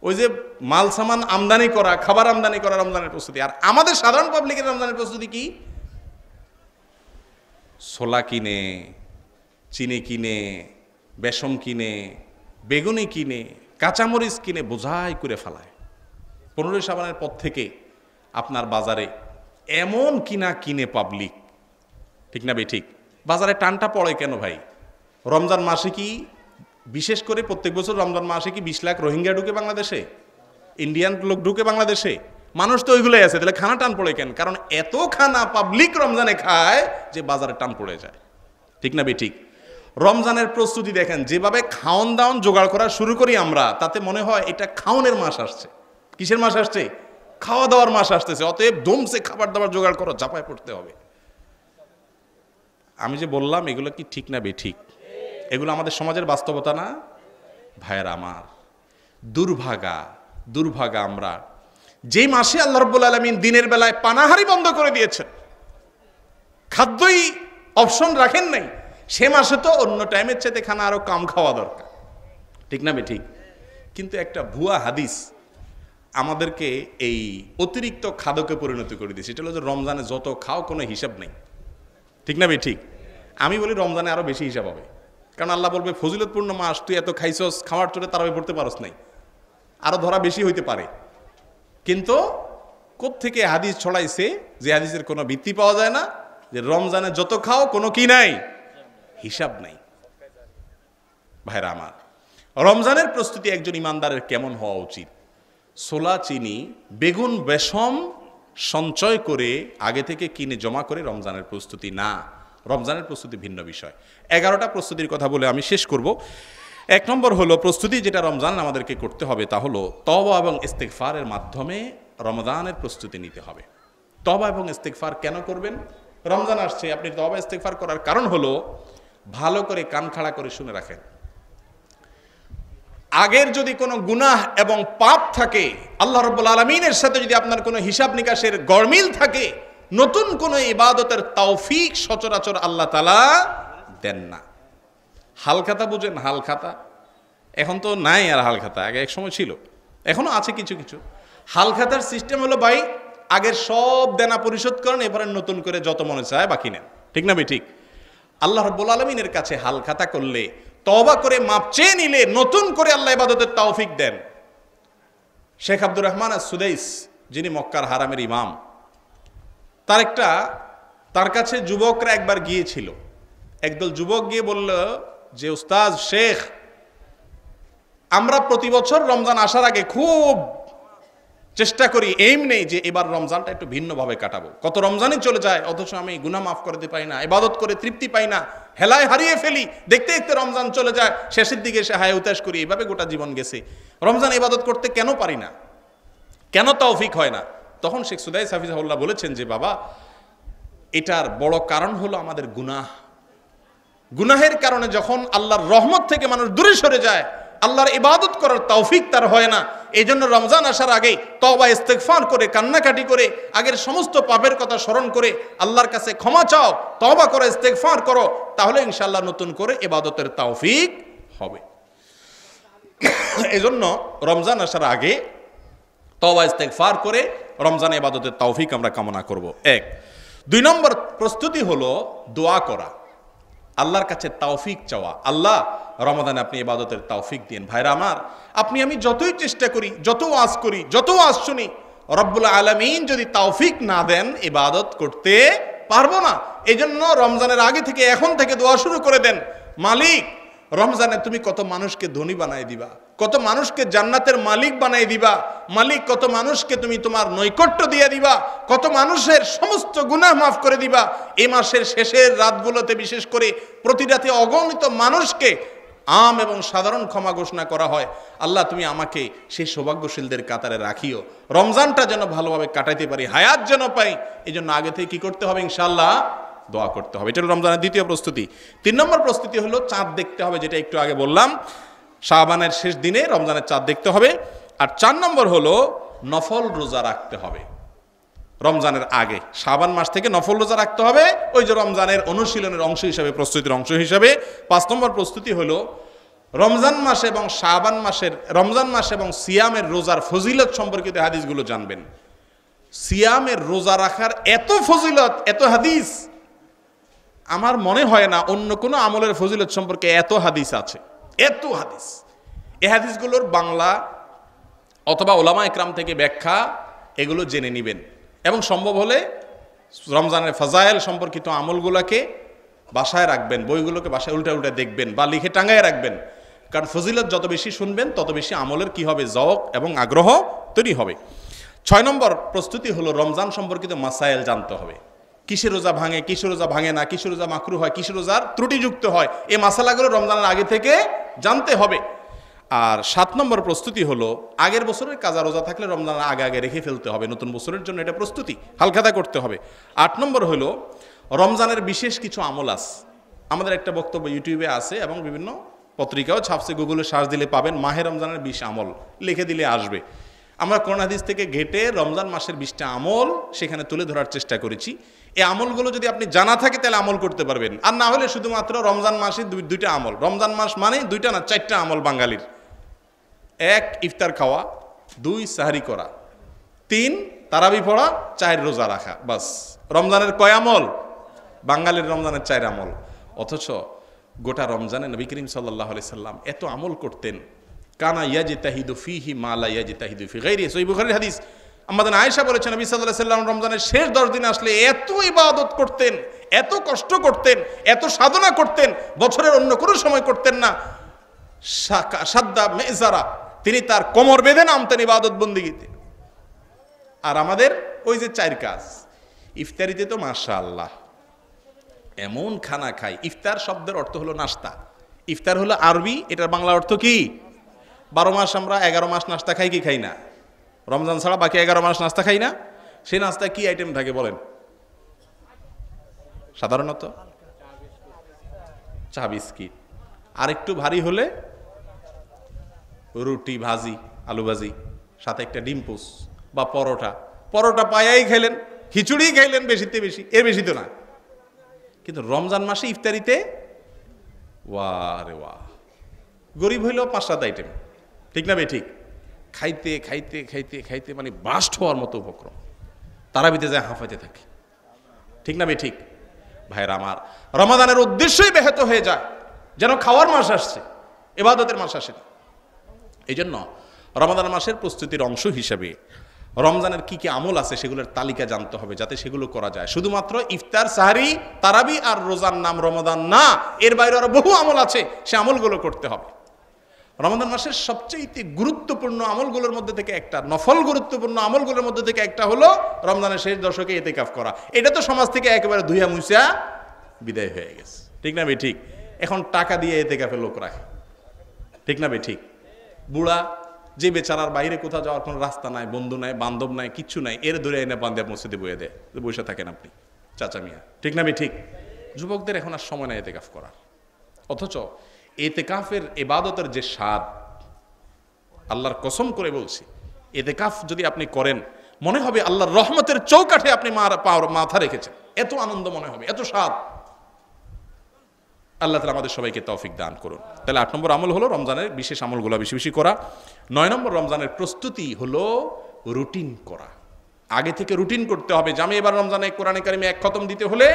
ওই যে মাল সামান আমদানি করা, খাবার আমদানি করা রমজানের প্রস্তুতি। আর আমাদের সাধারণ পাবলিকের রমজানের প্রস্তুতি কি? ছোলা কিনে, চিনি কিনে, বেসম কিনে, বেগুনি কিনে, কাঁচামরিচ কিনে বোঝাই করে ফেলায়। 15 শাবানের পর থেকে আপনার বাজারে এমন কিনা কিনে পাবলিক, ঠিক না বে ঠিক? বাজারে টানটা পড়ে কেন ভাই? রমজান মাসে কি, বিশেষ করে প্রত্যেক বছর রমজান মাসে কি 20 লাখ রোহিঙ্গা ঢুকে বাংলাদেশে, ইন্ডিয়ান লোক ঢুকে বাংলাদেশে? মানুষ তো ওইগুলোই আছে, তাহলে খানা টান পড়ে কেন? কারণ এত খানা পাবলিক রমজানে খায় যে বাজারে টান পড়ে যায়, ঠিক না বে ঠিক? রমজানের প্রস্তুতি দেখেন, যেভাবে খাওন দাওন জোগাড় করা শুরু করি আমরা, তাতে মনে হয় এটা খাওনের মাস আসছে। কিসের মাস আসছে? খাওয়া দাওয়ার মাস আসতেছে। অতএব দমসে খাবার দাবার জোগাড় করো, ঝাঁপায় পড়তে হবে। আমি যে বললাম এগুলো কি ঠিক না বে ঠিক? এগুলো আমাদের সমাজের বাস্তবতা না ভাইয়েরা আমার? দুর্ভাগা আমরা, যে মাসে আল্লাহ রাব্বুল আলামিন দিনের বেলায় পানাহারি বন্ধ করে দিয়েছেন, খাদ্যই অপশন রাখেন নাই, সে মাসে তো অন্য টাইমের চাইতে খানা আরো কম খাওয়া দরকার, ঠিক না বে ঠিক? কিন্তু একটা ভুয়া হাদিস আমাদেরকে এই অতিরিক্ত খাদ্যকে পরিণত করে দিয়েছে। এটা হলো যে রমজানে যত খাও কোনো হিসাব নেই, ঠিক না বে ঠিক? আমি বলি রমজানে আরো বেশি হিসাব হবে, কারণ আল্লাহ বলবে ফজিলতপূর্ণ মাস, তুই এত খাইছস, খাওয়ার চোটে তারাবি পড়তে পারস নাই, আরো ধরা বেশি হইতে পারে। কিন্তু কোত্থেকে হাদিস ছড়াইছে যে হাদিসের কোনো ভিত্তি পাওয়া যায় না, যে রমজানে যত খাও কোনো কি নাই, হিসাব নাই। ভাইরা আমার, রমজানের প্রস্তুতি একজন ইমানদারের কেমন হওয়া উচিত? ছোলা চিনি বেগুন বেসম সঞ্চয় করে আগে থেকে কিনে জমা করে রমজানের প্রস্তুতি না। রমজানের প্রস্তুতি ভিন্ন বিষয়। 11টা প্রস্তুতির কথা বলে আমি শেষ করব। 1 নম্বর হলো প্রস্তুতি যেটা রমজান আমাদেরকে করতে হবে, তা হলো তওবা এবং ইস্তেগফারের মাধ্যমে রমজানের প্রস্তুতি নিতে হবে। তওবা এবং ইস্তেগফার কেন করবেন? রমজান আসছে, আপনি তওবা ইস্তেগফার করার কারণ হলো, ভালো করে কান খাড়া করে শুনে রাখেন, আগের যদি কোনো গুনাহ এবং পাপ থাকে, আল্লাহ রাব্বুল আলামিনের সাথে যদি আপনার কোনো হিসাব নিকাশের গরমিল থাকে, নতুন কোনো ইবাদতের তৌফিক সচরাচর আল্লাহ তাআলা দেন না। হালখাতা বুঝেন? হালখাতা এখন তো নাই আর, হালখাতা আগে এক সময় ছিল, এখনো আছে কিছু কিছু। হালখাতার সিস্টেম হলো ভাই, আগের সব দেনা পরিশোধ করেন, এবারে নতুন করে যত মনে চায় বাকি নেন, ঠিক না ভাই ঠিক? আল্লাহ রাব্বুল আলামিনের কাছে হালখাতা করলে, তওবা করে মাপ চেয়ে নিলে, নতুন করে আল্লাহ ইবাদতের তৌফিক দেন। শেখ আব্দুর রহমান আস-সুদাইস, যিনি মক্কার হারামের ইমাম, তার কাছে যুবকরা একবার গিয়েছিল। একদল যুবক গিয়ে বলল যে, উস্তাদ শেখ, আমরা প্রতি বছর রমজান আসার আগে খুব চেষ্টা করি, এইম নেই যে এবার রমজানটা একটু ভিন্নভাবে কাটাবো। কত রমজানই চলে যায়, অথচ আমি গুনাহ মাফ করতে পারি না, ইবাদত করে তৃপ্তি পাই না, হেলায় হারিয়ে ফেলি, দেখতে দেখতে রমজান চলে যায়, শেষের দিকে এসে হায় উতাস করি, এভাবে গোটা জীবন গেছে। রমজান ইবাদত করতে কেন পারি না, কেন তৌফিক হয় না? তখন শেখ সুদাইস হাফিজাহুল্লাহ বলেছেন যে, বাবা, এটার বড় কারণ হলো আমাদের গুনাহ। গুনাহের কারণে যখন আল্লাহর রহমত থেকে মানুষ দূরে সরে যায়, আল্লাহর ইবাদত করার তৌফিক তার হয় না। এই জন্য রমজান আসার আগে তওবা ইস্তেগফার করে, কান্নাকাটি করে, আগের সমস্ত পাপের কথা স্মরণ করে আল্লাহর কাছে ক্ষমা চাও, তওবা করো, ইস্তেগফার করো, তাহলে ইনশাআল্লাহ নতুন করে ইবাদতের তৌফিক হবে। এজন্য রমজান আসার আগে তওবা ইস্তেগফার করে রমজান ইবাদতের তৌফিক আমরা কামনা করব। 1। 2 নম্বর প্রস্তুতি হলো দোয়া করা, আল্লাহর কাছে তৌফিক চাওয়া। আল্লাহ, রমাদানে আপনি ইবাদতের তৌফিক দিন। ভাইরা আমার, আপনি আমি যতই চেষ্টা করি, যত ওয়াজ করি, যত ওয়াজ শুনি, রব্বুল আলামিন যদি তৌফিক না দেন ইবাদত করতে পারবো না। এজন্য রমজানের আগে থেকে, এখন থেকে দোয়া শুরু করে দেন, মালিক রমজানে তুমি কত মানুষকে ধনী বানাই দিবা, কত মানুষকে জান্নাতের মালিক বানাই দিবা, মালিক কত মানুষকে তুমি তোমার নৈকট্য দিয়ে দিবা, কত মানুষের সমস্ত গুনাহ মাফ করে দিবা। এই মাসের শেষের রাতগুলোতে বিশেষ করে প্রতি রাতে অগণিত মানুষকে আম এবং সাধারণ ক্ষমা ঘোষণা করা হয়। আল্লাহ, তুমি আমাকে সেই সৌভাগ্যশীলদের কাতারে রাখিও, রমজানটা যেন ভালোভাবে কাটাইতে পারি, হায়াত যেন পাই। এই জন্য আগে থেকে কি করতে হবে? ইনশাআল্লাহ দোয়া করতে হবে। এটা হলো রমজানের দ্বিতীয় প্রস্তুতি। 3 নম্বর প্রস্তুতি হলো চাঁদ দেখতে হবে, যেটা একটু আগে বললাম, শাবানের শেষ দিনে রমজানের চাঁদ দেখতে হবে। আর 4 নম্বর হলো নফল রোজা রাখতে হবে রমজানের আগে, শাবান মাস থেকে নফল রোজা রাখতে হবে, ওই যে রমজানের অনুশীলনের অংশ হিসাবে, প্রস্তুতির অংশ হিসাবে। 5 নম্বর প্রস্তুতি হলো রমজান মাস এবং শাবান মাসের, রমজান মাস এবং সিয়ামের রোজার ফজিলত সম্পর্কিত হাদিসগুলো জানবেন। সিয়ামের রোজা রাখার এত ফজিলত, এত হাদিস, আমার মনে হয় না অন্য কোনো আমলের ফজিলত সম্পর্কে এত হাদিস আছে, এত হাদিস। এই হাদিসগুলোর বাংলা অথবা ওলামা ইকরাম থেকে ব্যাখ্যা এগুলো জেনে নেবেন, এবং সম্ভব হলে রমজানের ফাজায়েল সম্পর্কিত আমলগুলোকে বাসায় রাখবেন, বইগুলোকে বাসায় উল্টা উল্টা দেখবেন বা লিখে টাঙ্গায় রাখবেন। কারণ ফজিলত যত বেশি শুনবেন তত বেশি আমলের কি হবে? জওক এবং আগ্রহ তৈরি হবে। 6 নম্বর প্রস্তুতি হলো রমজান সম্পর্কিত মাসায়েল জানতে হবে। কিসের রোজা ভাঙে, কিসের রোজা ভাঙে না, কিসের রোজা মাকরু হয়, কিসের রোজার ত্রুটিযুক্ত হয়, এই মাসালাগুলো রমজানের আগে থেকে জানতে হবে। আর 7 নম্বর প্রস্তুতি হলো আগের বছরের কাজা রোজা থাকলে রমজানের আগে আগে রেখে ফেলতে হবে, নতুন বছরের জন্য এটা প্রস্তুতি হালখাতা করতে হবে। 8 নম্বর হলো রমজানের বিশেষ কিছু আমল আছে। আমাদের একটা বক্তব্য ইউটিউবে আছে এবং বিভিন্ন পত্রিকাও ছাপছে, গুগলে সার্চ দিলে পাবেন, মাহে রমজানের 20 আমল লিখে দিলে আসবে। আমরা কোরআন হাদিস থেকে ঘেটে রমজান মাসের 20টা আমল সেখানে তুলে ধরার চেষ্টা করেছি। এই আমলগুলো যদি আপনি জানা থাকে তাহলে আমল করতে পারবেন, আর না হলে শুধুমাত্র রমজান মাসে 2টা আমল। রমজান মাস মানে 2টা না 4টা আমল বাঙালির। 1 ইফতার খাওয়া, 2 সাহরি করা, 3 তারাবি পড়া, 4 রোজা রাখা। বাস রমজানের কয় আমল? বাঙালির রমজানের 4 আমল। অথচ গোটা রমজানে নবী করিম সাল্লাল্লাহু আলাইহি সাল্লাম এত আমল করতেন। কানা ইয়াজতাহিদু ফিহি মা লা ইয়াজতাহিদু ফি গায়রি। সহিহ বুখারীর হাদিস। আমাদের আয়েশা বলেছেন নবী সাল্লাল্লাহু আলাইহি সাল্লাম রমজানের শেষ 10 দিন আসলে এত ইবাদত করতেন, এত কষ্ট করতেন, এত সাধনা করতেন, বছরের অন্য কোনো সময় করতেন না। সাদ্দা মেজারা, তিনি তার কোমর বেঁধে নামতেন ইবাদত বন্দিগিতে। আর আমাদের ওই যে 4 কাজ, ইফতারিতে তো মাশাআল্লাহ এমন খানা খাই। ইফতার শব্দের অর্থ হলো নাস্তা। ইফতার হলো আরবি, এটার বাংলা অর্থ কি? 12 মাস আমরা 11 মাস নাস্তা খাই কি খাই না? রমজান ছাড়া বাকি 11 মাস নাস্তা খাই না? সেই নাস্তায় কি আইটেম থাকে বলেন? সাধারণত চা বিস্কিট, আর একটু ভারী হলে রুটি ভাজি, আলু ভাজি, সাথে একটা ডিম পোস বা পরোটা। পরোটা পায়াই খাইলেন, খিচুড়ি খাইলেন, বেশিতে বেশি, এর বেশি তো না। কিন্তু রমজান মাসে ইফতারিতে ওয়াহ রে ওয়াহ, গরিব হইলেও 5-7 আইটেম, ঠিক না বে ঠিক? খাইতে খাইতে খাইতে খাইতে মানে বাস্ট হওয়ার মতো উপক্রম, তারাবিতে যায় হাঁফাইতে থাকে, ঠিক না বে ঠিক? ভাইরা আমার, রমাদানের উদ্দেশ্যই ব্যাহত হয়ে যায়, যেন খাওয়ার মাস আসছে, ইবাদতের মাস আসে। এই জন্য রমাদান মাসের প্রস্তুতির অংশ হিসেবে রমজানের কি কি আমল আছে সেগুলোর তালিকা জানতে হবে, যাতে সেগুলো করা যায়। শুধুমাত্র ইফতার, সাহারি, তারাবি আর রোজার নাম রমাদান না, এর বাইরে আরো বহু আমল আছে, সে আমলগুলো করতে হবে। রমাদান মাসের সবচেয়ে গুরুত্বপূর্ণ আমলগুলোর মধ্যে থেকে একটা, নফল গুরুত্বপূর্ণ আমলগুলোর মধ্যে থেকে একটা হলো রমজানের শেষ দশকে ইতিকাফ করা। এটা তো সমাজ থেকে একেবারে ধুইয়া মুছিয়া বিদায় হয়ে গেছে, ঠিক না ভাই ঠিক? এখন টাকা দিয়ে ইতিকাফে লোক রাখে, ঠিক না ভাই ঠিক? বুড়া যে বেচারার বাইরে কোথাও যাওয়ার কোনো রাস্তা নাই, বন্ধু নাই, বান্ধব নাই, কিচ্ছু নাই, এর ধরে এনে বান্ধব মসজিদে বয়ে দেয়, বসে থাকেন আপনি চাচা মিয়া, ঠিক না ভাই ঠিক? যুবকদের এখন আর সময় নাই ইতিকাফ করার। অথচ ইতিকাফের ইবাদতের যে স্বাদ, আল্লাহর কসম করে বলছি, এতেকাফ যদি আপনি করেন মনে হবে আল্লাহর রহমতের চৌকাঠে আপনি মাথা রেখেছেন, এত আনন্দ মনে হবে, এত স্বাদ। আল্লাহ তাআলা আমাদের সবাইকে তৌফিক দান করুন। তাহলে 8 নম্বর আমল হলো রমজানের বিশেষ আমলগুলো বেশি বেশি করা। 9 নম্বর রমজানের প্রস্তুতি হলো রুটিন করা। আগে থেকে রুটিন করতে হবে যে আমি এবার রমজানে কোরআনে কারিমে 1 খতম দিতে হলে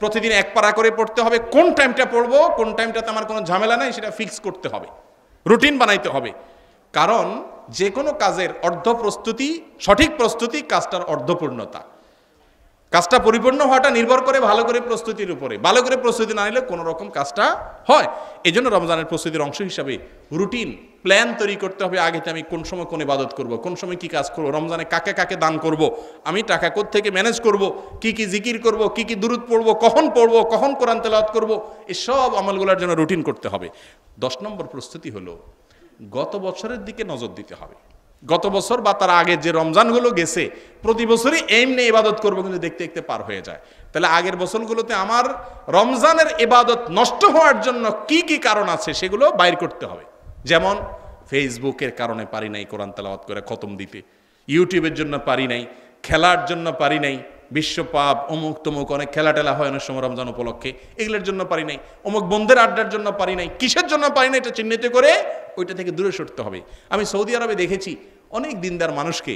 প্রতিদিন 1 পারা করে পড়তে হবে। কোন টাইমটা পড়বো, কোন টাইমটাতে আমার কোনো ঝামেলা নাই সেটা ফিক্স করতে হবে, রুটিন বানাইতে হবে। কারণ যে কোনো কাজের অর্ধ প্রস্তুতি, সঠিক প্রস্তুতি কাজটার অর্ধপূর্ণতা। কাজটা পরিপূর্ণ হওয়াটা নির্ভর করে ভালো করে প্রস্তুতির উপরে। ভালো করে প্রস্তুতি না নিলে কোনো রকম কাজটা হয়। এই জন্য রমজানের প্রস্তুতির অংশ হিসাবে রুটিন প্ল্যান তৈরি করতে হবে। আগেতে আমি কোন সময় কোন ইবাদত করব, কোন সময় কি কাজ করব, রমজানে কাকে কাকে দান করব, আমি টাকা কোত্থেকে ম্যানেজ করব, কি কি জিকির করব, কি কি দুরূদ পড়ব, কখন কোরআন তেলাওয়াত করব, এই সব আমলগুলোর জন্য রুটিন করতে হবে। 10 নম্বর প্রস্তুতি হলো গত বছরের দিকে নজর দিতে হবে। গত বছর বা তার আগে যে রমজানগুলো গেছে প্রতি বছরই এমনি ইবাদত করবো, কিন্তু দেখতে দেখতে পার হয়ে যায়। তাহলে আগের বছরগুলোতে আমার রমজানের ইবাদত নষ্ট হওয়ার জন্য কি কি কারণ আছে সেগুলো বাইর করতে হবে। যেমন ফেসবুকের কারণে পারি নাই কোরআন তেলাওয়াত করে খতম দিতে, ইউটিউবের জন্য পারি নাই, খেলার জন্য পারি নাই, বিশ্বপাপ অমুক তমুক অনেক খেলা টেলা হয় অনেক সময় রমজান উপলক্ষে, এগুলোর জন্য পারি নাই, অমুক বন্ধের আড্ডার জন্য পারি নাই, কিসের জন্য পারি না এটা চিহ্নিত করে ওইটা থেকে দূরে সরতে হবে। আমি সৌদি আরবে দেখেছি অনেক দিনদার মানুষকে,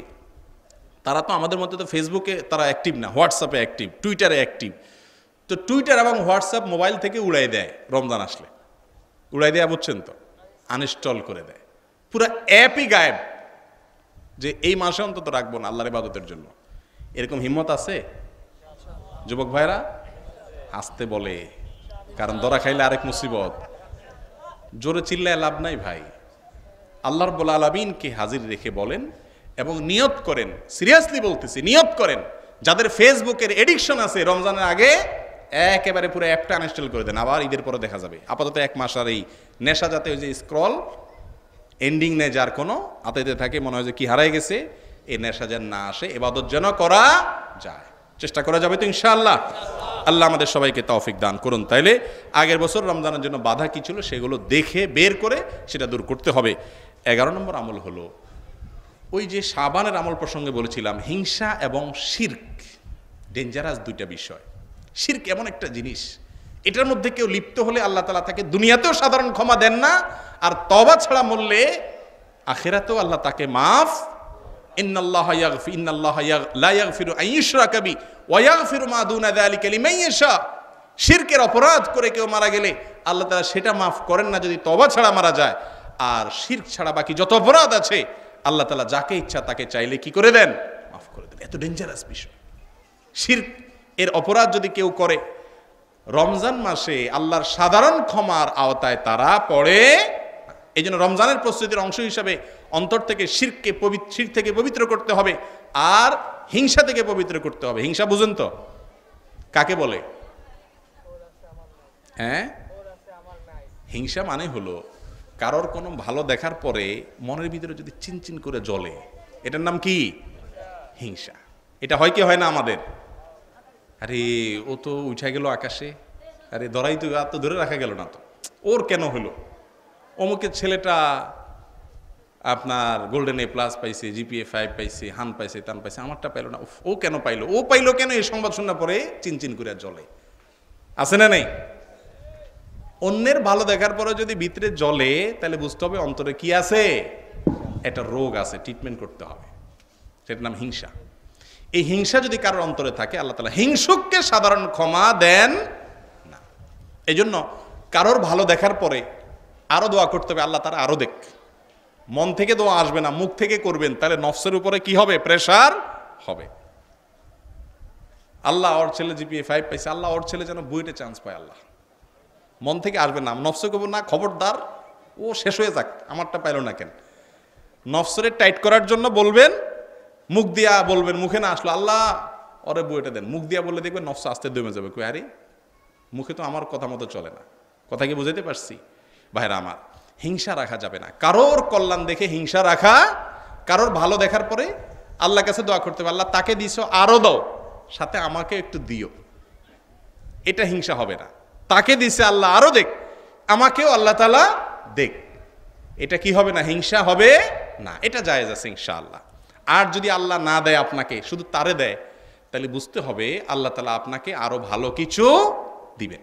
তারা তো আমাদের মধ্যে তো ফেসবুকে তারা অ্যাক্টিভ না, হোয়াটসঅ্যাপে অ্যাক্টিভ, টুইটারে অ্যাক্টিভ। তো টুইটার এবং হোয়াটসঅ্যাপ মোবাইল থেকে উড়াই দেয়, রমজান আসলে উড়াই দেয়া বুঝছেন তো, আনইনস্টল করে দেয়, পুরো অ্যাপই গায়েব, যে এই মাসে অন্তত রাখবো না আল্লাহর ইবাদতের জন্য। এরকম হিম্মত আছে যুবক ভাইরা? আসতে বলে, কারণ ধরা খাইলে আরেক মুসিবত। জোরে চিল্লায় লাভ নাই ভাই। আল্লাহ রাব্বুল আলামিনকে হাজির রেখে বলেন এবং নিয়ত করেন, সিরিয়াসলি বলতেছি, নিয়ত করেন যাদের ফেসবুকের এডিকশন আছে রমজানের আগে একেবারে পুরো অ্যাপটা আনইনস্টল করে দেন, আবার ঈদের পরে দেখা যাবে। আপাতত 1 মাস আর এই নেশা যাতে ওই যে স্ক্রল এন্ডিং নেই, যার কোনো আতাইতে থাকে মনে হয় যে কি হারাই গেছে, এই নেশা যেন না আসে, ইবাদত যেন করা যায়। চেষ্টা করা যাবে তো ইনশাআল্লাহ। আল্লাহ আমাদের সবাইকে তৌফিক দান করুন। তাইলে আগের বছর রমজানের জন্য বাধা কি ছিল সেগুলো দেখে বের করে সেটা দূর করতে হবে। 11 নম্বর আমল হলো ওই যে শাবানের আমল প্রসঙ্গে বলেছিলাম, হিংসা এবং শিরক, ডেঞ্জারাস দুইটা বিষয়। শিরক এমন একটা জিনিস, এটার মধ্যে কেউ লিপ্ত হলে আল্লাহ তাআলা তাকে দুনিয়াতেও সাধারণ ক্ষমা দেন না, আর তওবা ছাড়া মরলে আখিরাতেও আল্লাহ তাকে মাফ। ইন্নাল্লাহা লা ইয়াগফিরু আন ইউশরাকা বিহি ওয়া ইয়াগফিরু মা দুনা যালিকা লিমান ইয়াশা। শিরকের অপরাধ করে কেউ মারা গেলে আল্লাহ তাআলা সেটা মাফ করেন না যদি তওবা ছাড়া মারা যায়। আর শিরক ছাড়া বাকি যত অপরাধ আছে আল্লাহ তাআলা যাকে ইচ্ছা তাকে চাইলে কি করে দেন? মাফ করে দেন। এত ডেঞ্জারাস বিষয় শিরক। এর অপরাধ যদি কেউ করে রমজান মাসে আল্লাহর সাধারণ ক্ষমার আওতায় তারা পড়ে। এই জন্য রমজানের প্রস্তুতির অংশ হিসাবে অন্তর থেকে শিরক থেকে পবিত্র করতে হবে, আর হিংসা থেকে পবিত্র করতে হবে। হিংসা বুঝেন তো কাকে বলে? হ্যাঁ, হিংসা মানে হলো কারোর কোনো ভালো দেখার পরে মনের ভিতরে যদি চিনচিন করে জ্বলে, এটার নাম কি? হিংসা। এটা হয় কি হয় না আমাদের? আরে ও তো উঠে গেল আকাশে, আরে ধরাই তো আর তো ধরে রাখা গেল না, তো ওর কেন হলো? অমুকের ছেলেটা আপনার গোল্ডেন A+ পাইছে, GPA 5 পাইছে, হান পাইছে, তান পাইছে, আমারটা পাইলো না, ও কেন পাইলো, ও পাইলো কেন? এই সংবাদ শোনার পরে চিনচিন করে জ্বলে, আছে না নেই? অন্যের ভালো দেখার পরে যদি ভিতরে জ্বলে তাহলে বুঝতে হবে অন্তরে কি আছে, একটা রোগ আছে, ট্রিটমেন্ট করতে হবে, সেটার নাম হিংসা। এই হিংসা যদি কারোর অন্তরে থাকে আল্লাহ তাআলা হিংসুককে সাধারণ ক্ষমা দেন না। এই জন্য কারোর ভালো দেখার পরে আরো দোয়া করতে হবে, আল্লাহ তারা আরো দেখ। মন থেকে দোয়া আসবে না, মুখ থেকে করবেন, তাহলে নফসের উপরে কি হবে? প্রেসার হবে। আল্লাহ ওর ছেলে GPA 5 পাইছে, আল্লাহ ওর ছেলে যেন বুয়েটে চান্স পায়, আল্লাহ। মন থেকে আসবে না, নফসে করবো না, খবরদার ও শেষ হয়ে যাক, আমারটা পাইলো না কেন। নফসরে টাইট করার জন্য বলবেন, মুখ দিয়া বলবেন, মুখে না আসলো আল্লাহ ওরে বুয়েটে দেন, মুখ দিয়া বললে দেখবেন নফস আস্তে দমে যাবে। কই আরে মুখে তো আমার কথা মতো চলে না। কথা কি বুঝাইতে পারছি ভাইরা আমার? হিংসা রাখা যাবে না, কারোর কল্যাণ দেখে হিংসা রাখা, কারোর ভালো দেখার পরে আল্লাহর কাছে দোয়া করতে হবে, আল্লাহ তাকে দিছো আরো দাও, সাথে আমাকে একটু দিও। এটা হিংসা হবে না। তাকে দিছে আল্লাহ আরো দেখ, আমাকেও আল্লাহ তাআলা দেখ, এটা কি হবে না? হিংসা হবে না, এটা জায়েজ আছে ইনশাআল্লাহ। আর যদি আল্লাহ না দেয় আপনাকে, শুধু তারে দেয়, তাহলে বুঝতে হবে আল্লাহ তাআলা আপনাকে আরো ভালো কিছু দিবেন।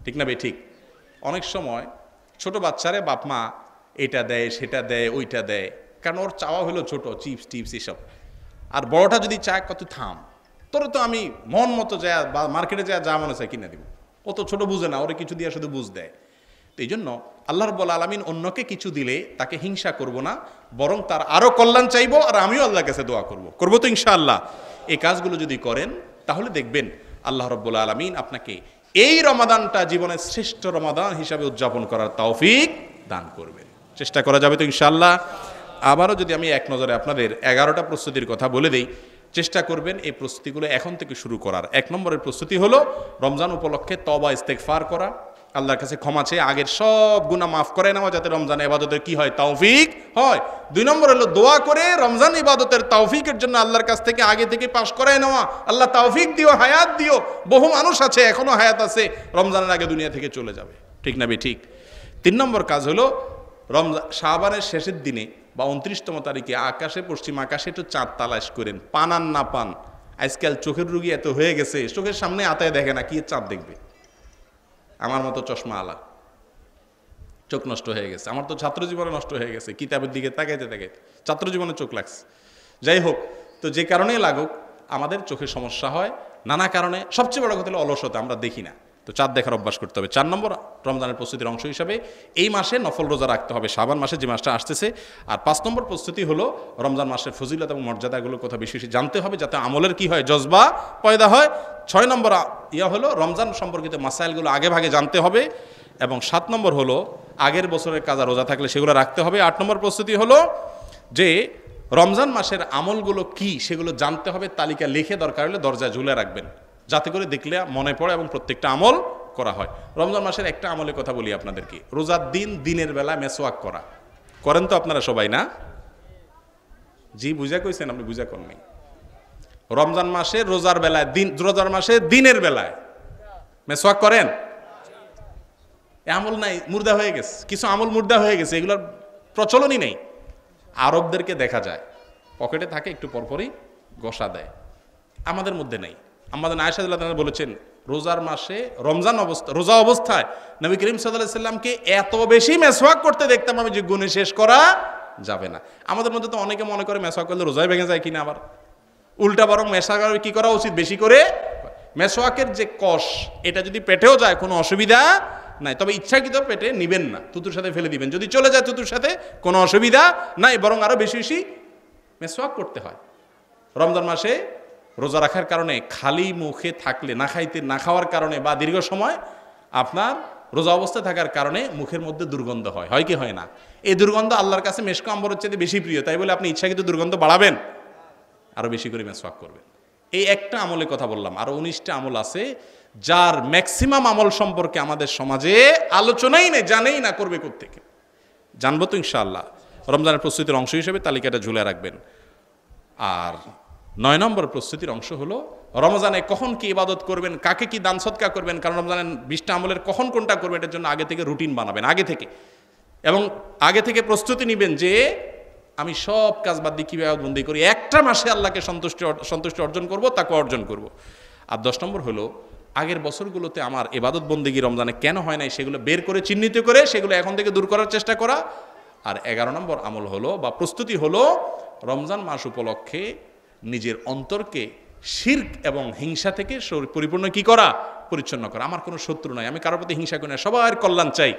ঠিক না ভাই? ঠিক। অনেক সময় ছোট বাচ্চারে বাপ মা এটা দেয়, সেটা দেয়, ওইটা দেয়, কারণ ওর চাওয়া হলো ছোট, চিপস টিপস এসব। আর বড়টা যদি চায়, কত থাম, তোর তো আমি মন মতো যায় বা মার্কেটে যায় যা মনে চায় কিনে দিব। ও তো ছোট বুঝে না, ওরে কিছু দিয়ে শুধু বুঝ দেয়। তো এই জন্য আল্লাহ রাব্বুল আলামিন অন্যকে কিছু দিলে তাকে হিংসা করব না, বরং তার আরো কল্যাণ চাইবো, আর আমিও আল্লাহর কাছে দোয়া করব তো ইনশাআল্লাহ। এই কাজগুলো যদি করেন তাহলে দেখবেন আল্লাহ রাব্বুল আলামিন আপনাকে এই রমাদানটা জীবনের শ্রেষ্ঠ রমাদান হিসাবে উদযাপন করার তৌফিক দান করবেন। চেষ্টা করা যাবে তো ইনশাআল্লাহ। আবারও যদি আমি এক নজরে আপনাদের 11টা প্রস্তুতির কথা বলে দেই, চেষ্টা করবেন এই প্রস্তুতিগুলো এখন থেকে শুরু করার। 1 নম্বরের প্রস্তুতি হলো রমজান উপলক্ষে তওবা ইস্তেগফার করা, আল্লাহর কাছে ক্ষমা চেয়ে আগের সব গুনাহ মাফ করে নেওয়া, যাতে রমজান ইবাদতের কি হয়, তৌফিক হয়। 2 নম্বর হলো দোয়া করে রমজান ইবাদতের তৌফিকের জন্য আল্লাহর কাছ থেকে আগে থেকে পাশ করায় নেওয়া, আল্লাহ তৌফিক দিও, হায়াত দিও। বহু মানুষ আছে এখনো হায়াত আছে, রমজানের আগে দুনিয়া থেকে চলে যাবে। ঠিক না ভাই? ঠিক। 3 নম্বর কাজ হলো রমজান শাবানের শেষের দিনে বা 29তম তারিখে আকাশে, পশ্চিম আকাশে একটু চাঁদ তালাশ করেন, পান আর না পান। আজকাল চোখের রুগী এত হয়ে গেছে, চোখের সামনে আতায় দেখে না, কি চাঁদ দেখবে? আমার মতো চশমা আলা, চোখ নষ্ট হয়ে গেছে। আমার তো ছাত্র জীবনে নষ্ট হয়ে গেছে, কিতাবের দিকে তাকাইতে তাকাইতে ছাত্র জীবনে চোখ লাগছে। যাই হোক, তো যে কারণেই লাগুক আমাদের চোখের সমস্যা হয় নানা কারণে। সবচেয়ে বড় কথা হলো অলসতা, আমরা দেখি না। তো চাঁদ দেখার অভ্যাস করতে হবে। 4 নম্বর রমজানের প্রস্তুতির অংশ হিসাবে এই মাসে নফল রোজা রাখতে হবে, শাবান মাসে যে মাসটা আসতেছে। আর 5 নম্বর প্রস্তুতি হলো রমজান মাসের ফজিলত এবং মর্যাদাগুলোর কথা বেশি বেশি জানতে হবে, যাতে আমলের কি হয়, জজবা পয়দা হয়। 6 নম্বর হলো রমজান সম্পর্কিত মাসাইলগুলো আগে ভাগে জানতে হবে। এবং 7 নম্বর হলো আগের বছরের কাজা রোজা থাকলে সেগুলো রাখতে হবে। 8 নম্বর প্রস্তুতি হলো যে রমজান মাসের আমলগুলো কি সেগুলো জানতে হবে, তালিকা লিখে দরকার হলে দরজায় ঝুলে রাখবেন, যাতে করে দেখলে মনে পড়ে এবং প্রত্যেকটা আমল করা হয়। রমজান মাসের একটা আমলের কথা বলি আপনাদেরকে, রোজার দিন দিনের বেলা মেসওয়াক করা। করেন তো আপনারা সবাই? না জি, বুঝা কইছেন আপনি? বুঝা করেন নাই। রমজান মাসে রোজার বেলায়, রোজার মাসে দিনের বেলায় মেসওয়াক করেন? আমল নাই, মুর্দা হয়ে গেছে, কিছু আমল মুর্দা হয়ে গেছে, এগুলোর প্রচলনই নেই। আরবদেরকে দেখা যায় পকেটে থাকে, একটু পরপরই ঘষা দেয়, আমাদের মধ্যে নেই। আমাদের আয়েশা রাদিয়াল্লাহু আনহা বলেছেন রোজার মাসে রোজা অবস্থায় নবী করিম সাল্লাল্লাহু আলাইহি সাল্লামকে এত বেশি মেসওয়াক করতে দেখতাম আমি যে গুণে শেষ করা যাবে না। আমাদের মধ্যে তো অনেকে মনে করে মেসওয়াক করলে রোজাই ভেঙে যায় কিনা, আবার উল্টা, বরং মেসওয়াক কি করা উচিত, বেশি করে মেসওয়াকের যে কষ, এটা যদি পেটেও যায় কোনো অসুবিধা নাই, তবে ইচ্ছাকৃত পেটে নিবেন না, থুতুর সাথে ফেলে দিবেন। যদি চলে যায় থুতুর সাথে কোনো অসুবিধা নাই, বরং আরো বেশি বেশি মেসওয়াক করতে হয়। রমজান মাসে রোজা রাখার কারণে খালি মুখে থাকলে, না খাওয়ার কারণে বা দীর্ঘ সময় আপনার রোজা অবস্থায় থাকার কারণে মুখের মধ্যে দুর্গন্ধ হয় কি হয় না? এই দুর্গন্ধ আল্লাহর কাছে মেশক আম্বরের চেয়ে বেশি প্রিয়, তাই বলে আপনি ইচ্ছাকৃত দুর্গন্ধ বাড়াবেন, আরো বেশি করে মেসওয়াক করবেন। এই একটা আমলের কথা বললাম, আরো 19টা আমল আছে যার ম্যাক্সিমাম আমল সম্পর্কে আমাদের সমাজে আলোচনাই নেই, জানেই না করবে কোত্থেকে। জানবো তো ইনশাআল্লাহ। রমজানের প্রস্তুতির অংশ হিসেবে তালিকাটা ঝুলে রাখবেন। আর 9 নম্বর প্রস্তুতির অংশ হলো রমজানে কখন কি ইবাদত করবেন, কাকে কি দান সদকা করবেন, কারণ রমজানের 20টা আমলের কখন কোনটা করবেন, এটার জন্য আগে থেকে রুটিন বানাবেন, আগে থেকে, এবং আগে থেকে প্রস্তুতি নেবেন যে আমি সব কাজ বাদ দিয়ে কীভাবে বন্দি করি, একটা মাসে আল্লাহকে সন্তুষ্টি অর্জন করব, তাকে অর্জন করব। আর 10 নম্বর হলো আগের বছরগুলোতে আমার ইবাদত বন্দেগী রমজানে কেন হয় নাই সেগুলো বের করে চিহ্নিত করে সেগুলো এখন থেকে দূর করার চেষ্টা করা। আর 11 নম্বর আমল হলো বা প্রস্তুতি হলো রমজান মাস উপলক্ষে নিজের অন্তরকে শিরক এবং হিংসা থেকে পরিপূর্ণ কি করা, পরিচ্ছন্ন করা। আমার কোনো শত্রু নাই, আমি কারোর প্রতি হিংসা করি না, সবার কল্যাণ চাই।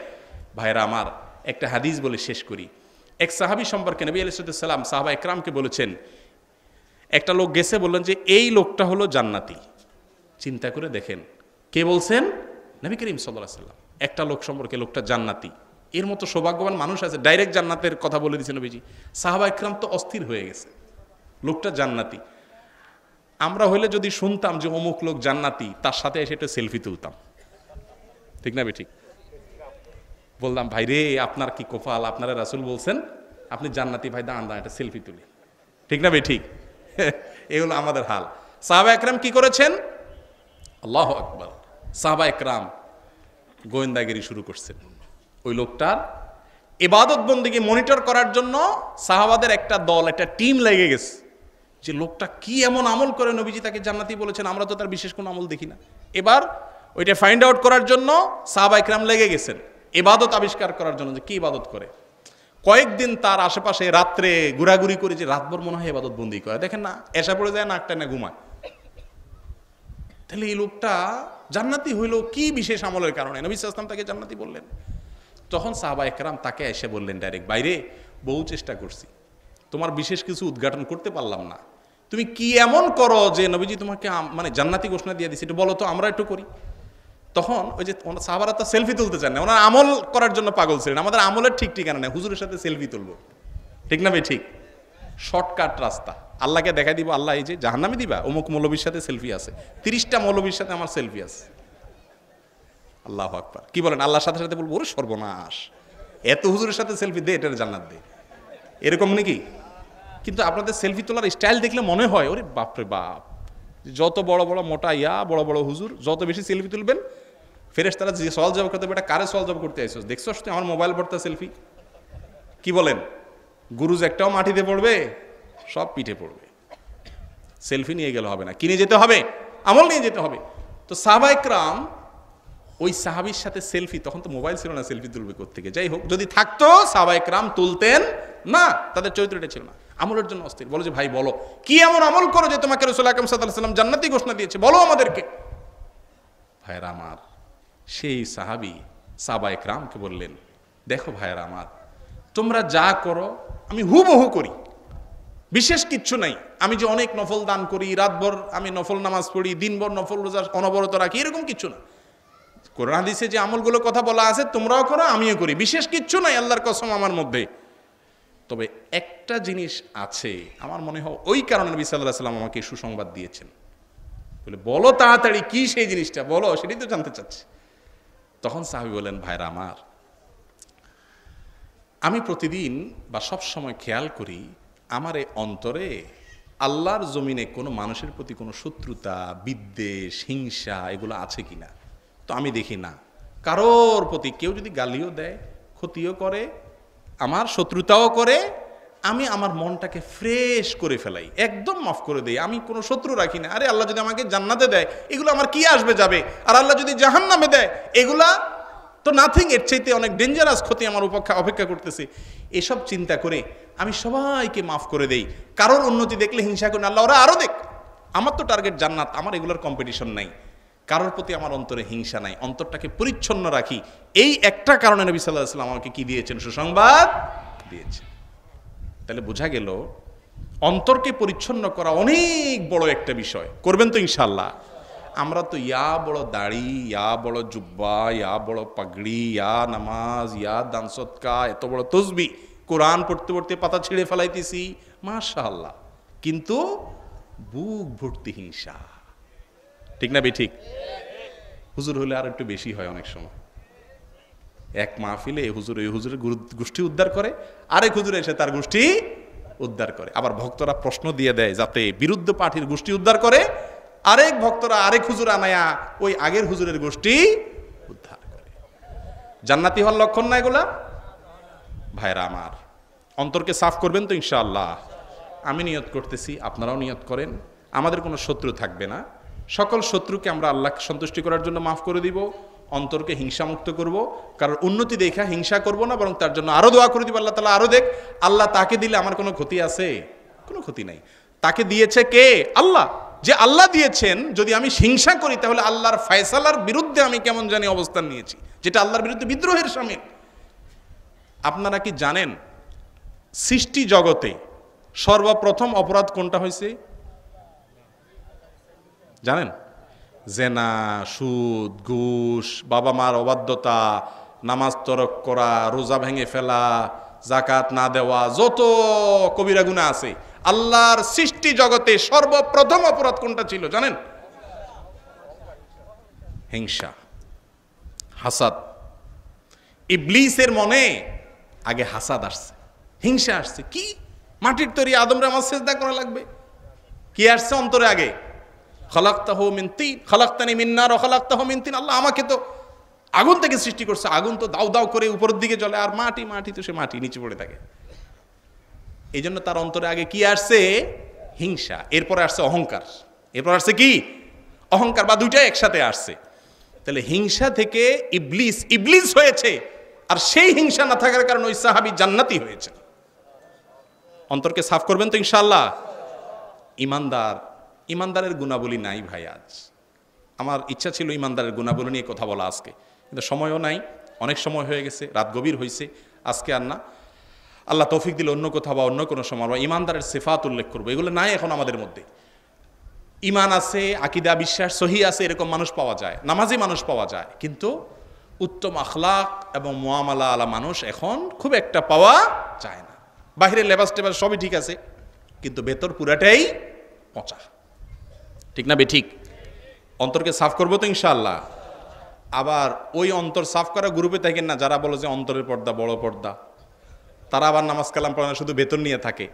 ভাইরা আমার, একটা হাদিস বলে শেষ করি। এক সাহাবী সম্পর্কে নবী আলাইহিস সালাম সাহাবা একরামকে বলেছেন, একটা লোক গেছে, বললেন যে এই লোকটা হলো জান্নাতি। চিন্তা করে দেখেন, কে বলছেন? নবী করিম সাল্লাল্লাহু আলাইহি ওয়াসাল্লাম। একটা লোক সম্পর্কে, লোকটা জান্নাতি। এর মতো সৌভাগ্যবান মানুষ আছে? ডাইরেক্ট জান্নাতের কথা বলে দিয়েছেন নবীজি। সাহাবা একরাম তো অস্থির হয়ে গেছে, লোকটা জান্নাতি। আমরা হইলে যদি শুনতাম যে অমুক লোক জান্নাতি, তার সাথে এসে একটা সেলফি তুলতাম, ঠিক না? ঠিক বললাম, ভাই রে আপনার কি কপাল, আপনারা রাসূল বলছেন আপনি জান্নাতি, ভাই দাঁড়ান একটা সেলফি তুলি, ঠিক না? ঠিক এই হলো আমাদের হাল। সাহাবা একরাম কি করেছেন? আল্লাহু আকবার। সাহাবা একরাম গোয়েন্দাগিরি শুরু করছেন ওই লোকটার ইবাদত বন্দেগী মনিটর করার জন্য সাহাবাদের একটা দল, একটা টিম লেগে গেছে যে লোকটা কি এমন আমল করে নবীজি তাকে জান্নাতি বলেছেন, আমরা তো তার বিশেষ কোনো আমল দেখি না। এবার ওইটা ফাইন্ড আউট করার জন্য সাহাবা ইকরাম লেগে গেছেন ইবাদত আবিষ্কার করার জন্য, যে কি ইবাদত করে। কয়েকদিন তার আশেপাশে রাত্রে ঘোরাঘুরি করে, যে রাতভর মনে হয় ইবাদত বন্দি করে, দেখেন না এসা পড়ে যায়, নাকটা না ঘুমায়। তাহলে এই লোকটা জান্নাতি হইল কি বিশেষ আমলের কারণে? নবী সাল্লাল্লাহু আলাইহি ওয়াসাল্লাম তাকে জান্নাতি বললেন। তখন সাহাবা ইকরাম তাকে এসে বললেন ডাইরেক্ট, বাইরে বহু চেষ্টা করছি, তোমার বিশেষ কিছু উদ্ঘাটন করতে পারলাম না, তুমি কি এমন করো যে নবীজি তোমাকে মানে জান্নাতি ঘোষণা দিয়ে দিচ্ছে, একটু বলো তো, আমরা একটু করি। তখন ওই যে সাহাবারা তো সেলফি তুলতে চান না, ওনার আমল করার জন্য পাগল ছিলেন। আমাদের আমলের ঠিক ঠিকানা নেই, হুজুরের সাথে সেলফি তুলবো, ঠিক না ভাই? ঠিক শর্টকাট রাস্তা, আল্লাহকে দেখাই দিব, আল্লাহ এই যে জাহান্নামে দিবা, অমুক মৌলবীর সাথে সেলফি আছে, 30টা মৌলবীর সাথে আমার সেলফি আছে। আল্লাহু আকবার, কি বলেন? আল্লাহর সাথে সাথে বলবো ওরে সর্বনাশ, এত হুজুরের সাথে সেলফি দে, এটার জান্নাত দে, এরকম নাকি? কিন্তু আপনাদের সেলফি তোলার স্টাইল দেখলে মনে হয় ওরে বাপরে বাপ, যত বড় বড় মোটা ইয়া বড় বড় হুজুর, যত বেশি সেলফি তুলবেন ফেরেশতারা যে সওয়াল জবাব করতে, এটা কারে সওয়াল জবাব করতে আইছস, দেখছস তুই আমার মোবাইল ভর্তা সেলফি? কি বলেন? গুরুজ একটাও মাটিতে পড়বে, সব পিঠে পড়বে। সেলফি নিয়ে গেলে হবে না, কিনে যেতে হবে, আমল নিয়ে যেতে হবে। তো সাহাবা ইকরাম ওই সাহাবীর সাথে সেলফি, তখন তো মোবাইল ছিল না, সেলফি তুলবে কোত্থেকে? যাই হোক, যদি থাকতো সাহাবা ইকরাম তুলতেন না, তাদের চরিত্রটা ছিল না, আমলের জন্য অস্থির। বলো যে ভাই বলো কি এমন আমল করো যে তোমাকে রাসূল আকরাম সাল্লাল্লাহু আলাইহি ওয়াসাল্লাম জান্নাতি ঘোষণা দিয়েছে, বলো আমাদেরকে। ভাইরা আমার, সেই সাহাবী সাহাবা ইকরামকে বললেন, দেখো ভাইরা আমার, তোমরা যা করো আমি হুবহু করি, বিশেষ কিচ্ছু নাই। আমি যে অনেক নফল দান করি, রাতভর আমি নফল নামাজ পড়ি, দিনভর নফল রোজা অনবরত রাখি, এরকম কিচ্ছু না। কোরআন হাদিসে যে আমলগুলোর কথা বলা আছে তোমরাও করো, আমিও করি, বিশেষ কিচ্ছু নাই আল্লাহর কসম আমার মধ্যে। তবে একটা জিনিস আছে, আমার মনে হয় ওই কারণে নবী সাল্লাল্লাহু আলাইহি ওয়াসাল্লাম আমাকে সুসংবাদ দিয়েছেন। বলে বলো তাড়াতাড়ি কি সেই জিনিসটা, বলো, সেটাই তো জানতে চাচ্ছি। তখন সাহাবী বলেন, ভাইরা আমার, আমি প্রতিদিন বা সব সময় খেয়াল করি আমার এই অন্তরে আল্লাহর জমিনে কোনো মানুষের প্রতি কোনো শত্রুতা, বিদ্বেষ, হিংসা এগুলো আছে কিনা। তো আমি দেখি না, কারোর প্রতি কেউ যদি গালিও দেয়, ক্ষতিও করে, আমার শত্রুতাও করে, আমি আমার মনটাকে ফ্রেশ করে ফেলাই, একদম মাফ করে দেই, আমি কোনো শত্রু রাখি না। আরে আল্লাহ যদি আমাকে জান্নাতে দেয় এগুলো আমার কি আসবে যাবে, আর আল্লাহ যদি জাহান্নামে দেয় এগুলা তো নাথিং, এর চাইতে অনেক ডেঞ্জারাস ক্ষতি আমার অপেক্ষা করতেছে। এসব চিন্তা করে আমি সবাইকে মাফ করে দেই। কারোর উন্নতি দেখলে হিংসা করি না, আল্লাহ ওরা আরো দেখ, আমার তো টার্গেট জান্নাত, আমার এগুলোর কম্পিটিশন নাই। কারোর প্রতি আমার অন্তরে হিংসা নাই, অন্তরটাকে পরিচ্ছন্ন রাখি। এই একটা কারণে নবী সাল্লাল্লাহু আলাইহি ওয়াসাল্লাম আমাকে কি দিয়েছেন? সুসংবাদ দিয়েছেন। তাহলে বোঝা গেল অন্তরকে পরিচ্ছন্ন করা অনেক বড় একটা বিষয়। করবেন তো ইনশাআল্লাহ? আমরা তো ইয়া বড় দাড়ি, ইয়া বড় জুব্বা, ইয়া বড় পাগড়ি, ইয়া নামাজ, ইয়া দান সদকা, এত বড় তসবিহ, কোরআন পড়তে পড়তে পাতা ছিঁড়ে ফেলাইতেছি, মাশাআল্লাহ, কিন্তু বুক ভর্তি হিংসা, ঠিক না বে ঠিক? হুজুর হলে আর একটু বেশি হয় অনেক সময়। এক মাহফিলে হুজুর ওই হুজুরের গোষ্ঠী উদ্ধার করে, আরেক হুজুর এসে তার গোষ্ঠী উদ্ধার করে। আবার ভক্তরা প্রশ্ন দিয়ে দেয় যাতে বিরুদ্ধ পার্টির গোষ্ঠী উদ্ধার করে, আরেক ভক্তরা আরেক হুজুর আনায়া ওই আগের হুজুরের গোষ্ঠী উদ্ধার করে। জান্নাতি হওয়ার লক্ষণ না এগুলা? ভাইরা আমার, অন্তরকে সাফ করবেন তো ইনশাআল্লাহ? আমি নিয়ত করতেছি, আপনারাও নিয়ত করেন, আমাদের কোনো শত্রু থাকবে না। সকল শত্রুকে আমরা আল্লাহকে সন্তুষ্টি করার জন্য মাফ করে দিব, অন্তরকে হিংসামুক্ত করব, কারণ উন্নতি দেখা হিংসা করব না, বরং তার জন্য আরো দোয়া করে দিব, আল্লাহ তাআলা আরো দেখ। আল্লাহ তাকে দিলে আমার কোনো ক্ষতি আছে? কোনো ক্ষতি নাই। তাকে দিয়েছে কে? আল্লাহ। যে আল্লাহ দিয়েছেন, যদি আমি হিংসা করি তাহলে আল্লাহর ফয়সালার বিরুদ্ধে আমি কেমন জানি অবস্থান নিয়েছি, যেটা আল্লাহর বিরুদ্ধে বিদ্রোহের শামিল। আপনারা কি জানেন সৃষ্টি জগতে সর্বপ্রথম অপরাধ কোনটা হয়েছে? জানেন? জেনা, সুদ, ঘুষ, বাবা মার অবাধ্যতা, নামাজ তরক করা, রোজা ভেঙে ফেলা, যাকাত না দেওয়া, যত কবিরা গুনাহ আছে, আল্লাহর সৃষ্টি জগতে সর্বপ্রথম অপরাধ কোনটা ছিল জানেন? হিংসা, হাসাদ। ইবলিসের মনে আগে হাসাদ আসছে, হিংসা আসছে। কি মাটির তৈরি আদমরে আমার সিজদা করা লাগবে, কি আসছে অন্তরে আগে? খালাকতাহু মিন তিন, খালাকতানি মিন নার ওয়া খালাকতাহু মিন তিন। আল্লাহ আমাকে তো আগুন থেকে সৃষ্টি করছে, আগুন তো দাউ দাউ করে উপরের দিকে জ্বলে, আর মাটি, মাটি তো সে মাটি নিচে পড়ে থাকে। এই জন্য তার অন্তরে আগে কি আসছে? হিংসা, এরপরে আসছে অহংকার, এরপর আসছে কি? অহংকার, বা দুইটাই একসাথে আসছে। তাহলে হিংসা থেকে ইবলিস হয়েছে, আর সেই হিংসা না থাকার কারণে ওই সাহাবী জান্নাতি হয়েছে। অন্তরকে সাফ করবেন তো ইনশাআল্লাহ। ইমানদারের গুণাবলী নাই ভাই। আজ আমার ইচ্ছা ছিল ইমানদারের গুণাবলী নিয়ে কথা বলা আজকে, কিন্তু সময়ও নাই, অনেক সময় হয়ে গেছে, রাত গভীর হয়েছে, আজকে আর না। আল্লাহ তৌফিক দিলে অন্য কোথাও বা অন্য কোনো সময় বা ইমানদারের সিফাত উল্লেখ করবো। এগুলো নাই এখন আমাদের মধ্যে। ইমান আছে, আকীদা বিশ্বাস সহি আছে, এরকম মানুষ পাওয়া যায়, নামাজি মানুষ পাওয়া যায়, কিন্তু উত্তম আখলাক এবং মুআমালা আলা মানুষ এখন খুব একটা পাওয়া যায় না। বাহিরের লেবাস টেবাস সবই ঠিক আছে, কিন্তু ভেতর পুরাটাই পচা। ঠিক না বেঠিক? অন্তরকে সাফ করবো তো ইনশাআল্লাহ। আবার ওই অন্তর সাফ করা গ্রুপে থাকেন না যারা বলে যে অন্তরের পর্দা বড় পর্দা, তারা আবার নামাজ কালাম পড়ে না, শুধু বেতন নিয়ে থাকে।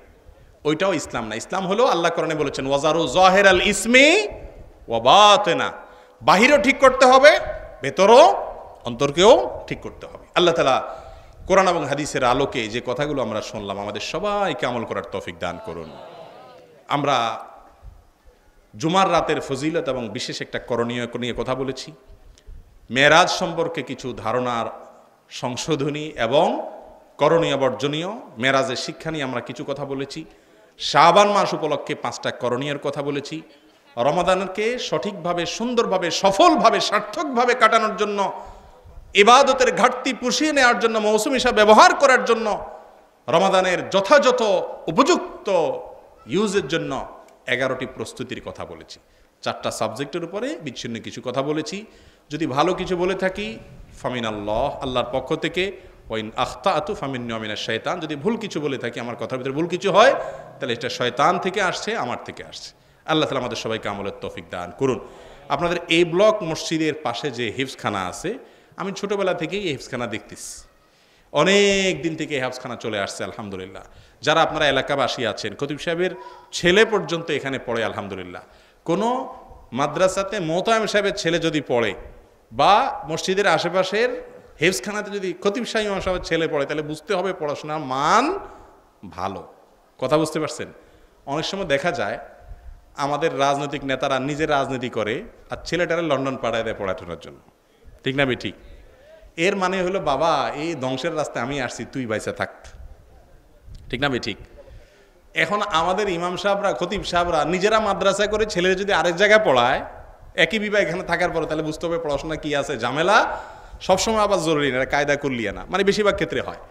ওইটাও ইসলাম না। ইসলাম হলো আল্লাহ কোরআনে বলেছেন ওয়াজারু যাহিরাল ইসমি ওয়া বাতিনা, বাহিরও ঠিক করতে হবে, ভেতরও অন্তরকেও ঠিক করতে হবে। আল্লাহ তাআলা কোরআন এবং হাদিসের আলোকে যে কথাগুলো আমরা শুনলাম, আমাদের সবাইকে আমল করার তৌফিক দান করুন। আমরা জুমার রাতের ফজিলত এবং বিশেষ একটা করণীয় নিয়ে কথা বলেছি। মেরাজ সম্পর্কে কিছু ধারণার সংশোধনী এবং করণীয় বর্জনীয়, মেরাজের শিক্ষা নিয়ে আমরা কিছু কথা বলেছি। শাবান মাস উপলক্ষে 5টা করণীয়ের কথা বলেছি। রমাদানকে সঠিকভাবে, সুন্দরভাবে, সফলভাবে, সার্থকভাবে কাটানোর জন্য, ইবাদতের ঘাটতি পুষিয়ে নেওয়ার জন্য, মৌসুম হিসাবে ব্যবহার করার জন্য, রমাদানের যথাযথ উপযুক্ত ইউজের জন্য 11টি প্রস্তুতির কথা বলেছি। 4টা সাবজেক্টের উপরে বিচ্ছিন্ন কিছু কথা বলেছি। যদি ভালো কিছু বলে থাকি ফামিনাল্লাহ, আল্লাহর পক্ষ থেকে, ওয়াইন আখতাআতু ফামিন্নী ওয়া মিনাশ শাইতান, যদি ভুল কিছু বলে থাকি, আমার কথার ভিতরে ভুল কিছু হয়, তাহলে এটা শয়তান থেকে আসছে, আমার থেকে আসছে। আল্লাহ তাআলা আমাদের সবাইকে আমলের তৌফিক দান করুন। আপনাদের এই ব্লক মসজিদের পাশে যে হিফজখানা আছে, আমি ছোটবেলা থেকেই এই হিফজখানা দেখতেছি, অনেক দিন থেকে এই হিফজখানা চলে আসছে আলহামদুলিল্লাহ। যারা আপনারা এলাকাবাসী আছেন, খতিব সাহেবের ছেলে পর্যন্ত এখানে পড়ে আলহামদুলিল্লাহ। কোনো মাদ্রাসাতে মোতায়েম সাহেবের ছেলে যদি পড়ে, বা মসজিদের আশেপাশের হেফজখানাতে যদি খতিব সাহেবের ছেলে পড়ে, তাহলে বুঝতে হবে পড়াশোনার মান ভালো। কথা বুঝতে পারছেন? অনেক সময় দেখা যায় আমাদের রাজনৈতিক নেতারা নিজে রাজনীতি করে, আর ছেলেটারে লন্ডন পাঠায় দেয় পড়াশোনার জন্য। ঠিক না ঠিক? এর মানে হলো বাবা, এই ধ্বংসের রাস্তায় আমি আসছি, তুই বাইসা থাক। ঠিক না ঠিক? এখন আমাদের ইমাম সাহেবরা, খতিব সাহেবরা নিজেরা মাদ্রাসা করে ছেলের যদি আরেক জায়গায় পড়ায়, একই বিভাগ এখানে থাকার পরে, তাহলে বুঝতে হবে পড়াশোনা কি আছে, ঝামেলা সবসময় আবার জরুরি না, কায়দা করলিয়া না, মানে বেশিরভাগ ক্ষেত্রে হয়।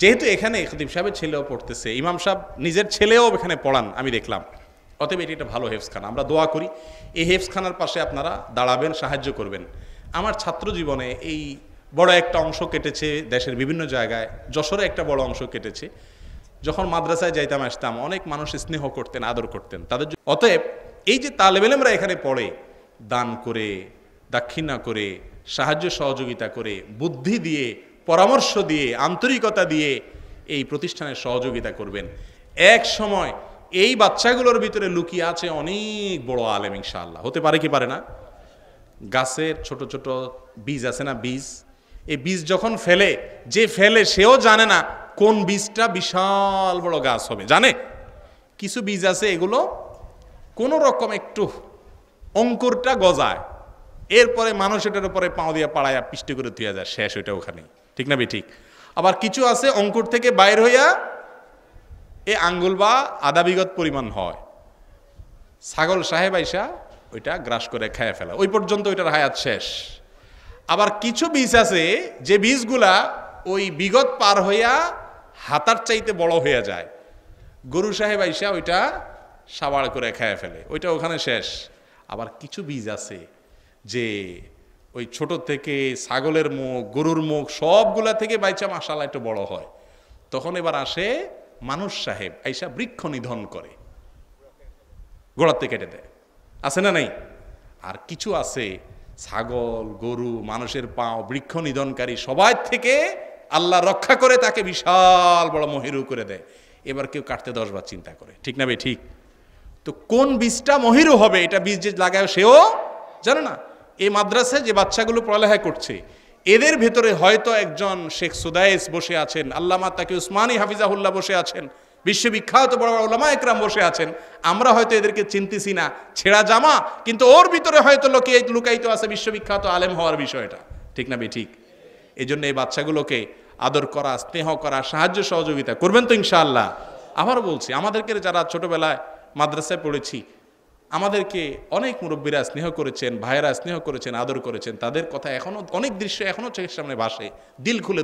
যেহেতু এখানে খতিব সাহেবের ছেলেও পড়তেছে, ইমাম সাহেব নিজের ছেলেও এখানে পড়ান, আমি দেখলাম, অতএব এটি একটা ভালো হেফজখানা। আমরা দোয়া করি এই হেফজখানার পাশে আপনারা দাঁড়াবেন, সাহায্য করবেন। আমার ছাত্র জীবনে এই বড় একটা অংশ কেটেছে দেশের বিভিন্ন জায়গায়, যশোরে একটা বড় অংশ কেটেছে। যখন মাদ্রাসায় যাইতাম আসতাম, অনেক মানুষ স্নেহ করতেন, আদর করতেন তাদের। অতএব এই যে তালেব ইলমরা এখানে পড়ে, দান করে, দাক্ষিণা করে, সাহায্য সহযোগিতা করে, বুদ্ধি দিয়ে, পরামর্শ দিয়ে, আন্তরিকতা দিয়ে এই প্রতিষ্ঠানের সহযোগিতা করবেন। এক সময় এই বাচ্চাগুলোর ভিতরে লুকিয়ে আছে অনেক বড় আলেম ইনশাআল্লাহ। হতে পারে কি পারে না? গাছের ছোট ছোট বীজ আছে না, বীজ, এই বীজ যখন ফেলে, যে ফেলে সেও জানে না কোন বীজটা বিশাল বড় গাছ হবে। জানে কিছু বীজ আছে এগুলো কোন রকম একটু অঙ্কুরটা গজায়, এরপরে মানুষ এটার উপরে পাও দিয়ে পাড়ায় পিষ্টে করে তুই যায়, শেষ ওইটা ওখানে। ঠিক না ঠিক? আবার কিছু আছে অঙ্কুর থেকে বাইর হইয়া এ আঙ্গুল বা আধা বিঘত পরিমাণ হয়, ছাগল সাহেব আইসা ওইটা গ্রাস করে খেয়ে ফেলা, ওই পর্যন্ত ওইটার হায়াত শেষ। আবার কিছু বীজ আছে যে বীজগুলা ওই বিগত পার হইয়া হাতার চাইতে বড় হইয়া যায়, গরু সাহেব আইসা ওইটা সাবাড় করে খেয়ে ফেলে, ওইটা ওখানে শেষ। আবার কিছু বীজ আছে যে ওই ছোট থেকে ছাগলের মুখ, গরুর মুখ সবগুলা থেকে বাইচা মাশাআল্লাহ একটু বড় হয়। তখন এবার আসে মানুষ সাহেব আইসা বৃক্ষ নিধন করে, গোড়াতে কেটে দেয়। আছে না নাই? আর কিছু আছে ছাগল, গরু, মানুষের পাও, বৃক্ষ নিধনকারী সবাই থেকে আল্লাহ রক্ষা করে তাকে বিশাল বড় মহিরু করে দেয়। এবার কেউ কাটতে 10 বার চিন্তা করে। ঠিক না ভাই? ঠিক। তো কোন বীজটা মহিরু হবে, এটা বীজ যে লাগায় সেও জানে না। এই মাদ্রাসায় যে বাচ্চাগুলো পড়ালেখা করছে, এদের ভেতরে হয়তো একজন শেখ সুদাইস বসে আছেন, আল্লামা তাকি উসমানী হাফিজাহুল্লাহ বসে আছেন, বিশ্ববিখ্যাত বড় বড় উলামা একরাম বসে আছেন। আমরা হয়তো এদেরকে চিনতেছি না, ছেঁড়া জামা, কিন্তু ওর ভিতরে হয়তো লুকায়িত আছে বিশ্ববিখ্যাত আলেম হওয়ার বিষয়টা। ঠিক না বে ঠিক? এই জন্য এই বাচ্চাগুলোকে আদর করা, স্নেহ করা, সাহায্য সহযোগিতা করবেন তো ইনশাআল্লাহ। আবার বলছি, আমাদেরকে যারা ছোটবেলায় মাদ্রাসায় পড়েছি, আমাদেরকে অনেক মুরব্বীরা স্নেহ করেছেন, ভাইয়েরা স্নেহ করেছেন, আদর করেছেন। তাদের কথা এখনো, অনেক দৃশ্য এখনো চোখের সামনে ভাসে, দিল খুলে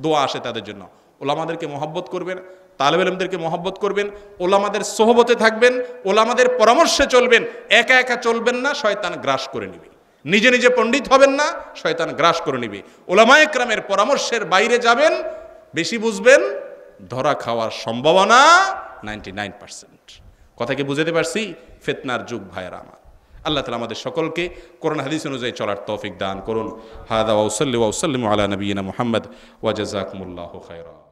দোয়া আসে তাদের জন্য। ওলামাদেরকে মহব্বত করবেন, তালেব ইলমদেরকে মহব্বত করবেন, ওলামাদের সোহবতে থাকবেন, ওলামাদের পরামর্শে চলবেন। একা একা চলবেন না, শয়তান গ্রাস করে নিবে। নিজে নিজে পণ্ডিত হবেন না, শয়তান গ্রাস করে নিবে। ওলামা একরামের পরামর্শের বাইরে যাবেন, বেশি বুঝবেন, ধরা খাওয়ার সম্ভাবনা 99%। কথা কি বুঝাতে পারছি? ফিতনার যুগ ভাইয়েরা আমার। আল্লাহ তাআলা আমাদের সকলকে কোরআন হাদিস অনুযায়ী চলার তৌফিক দান করুন। হাদা ওয়া সাল্লি ওয়া সাল্লিমু আলা নবিয়িনা মুহাম্মদ ওয়া জাযাকুমুল্লাহু খায়রা।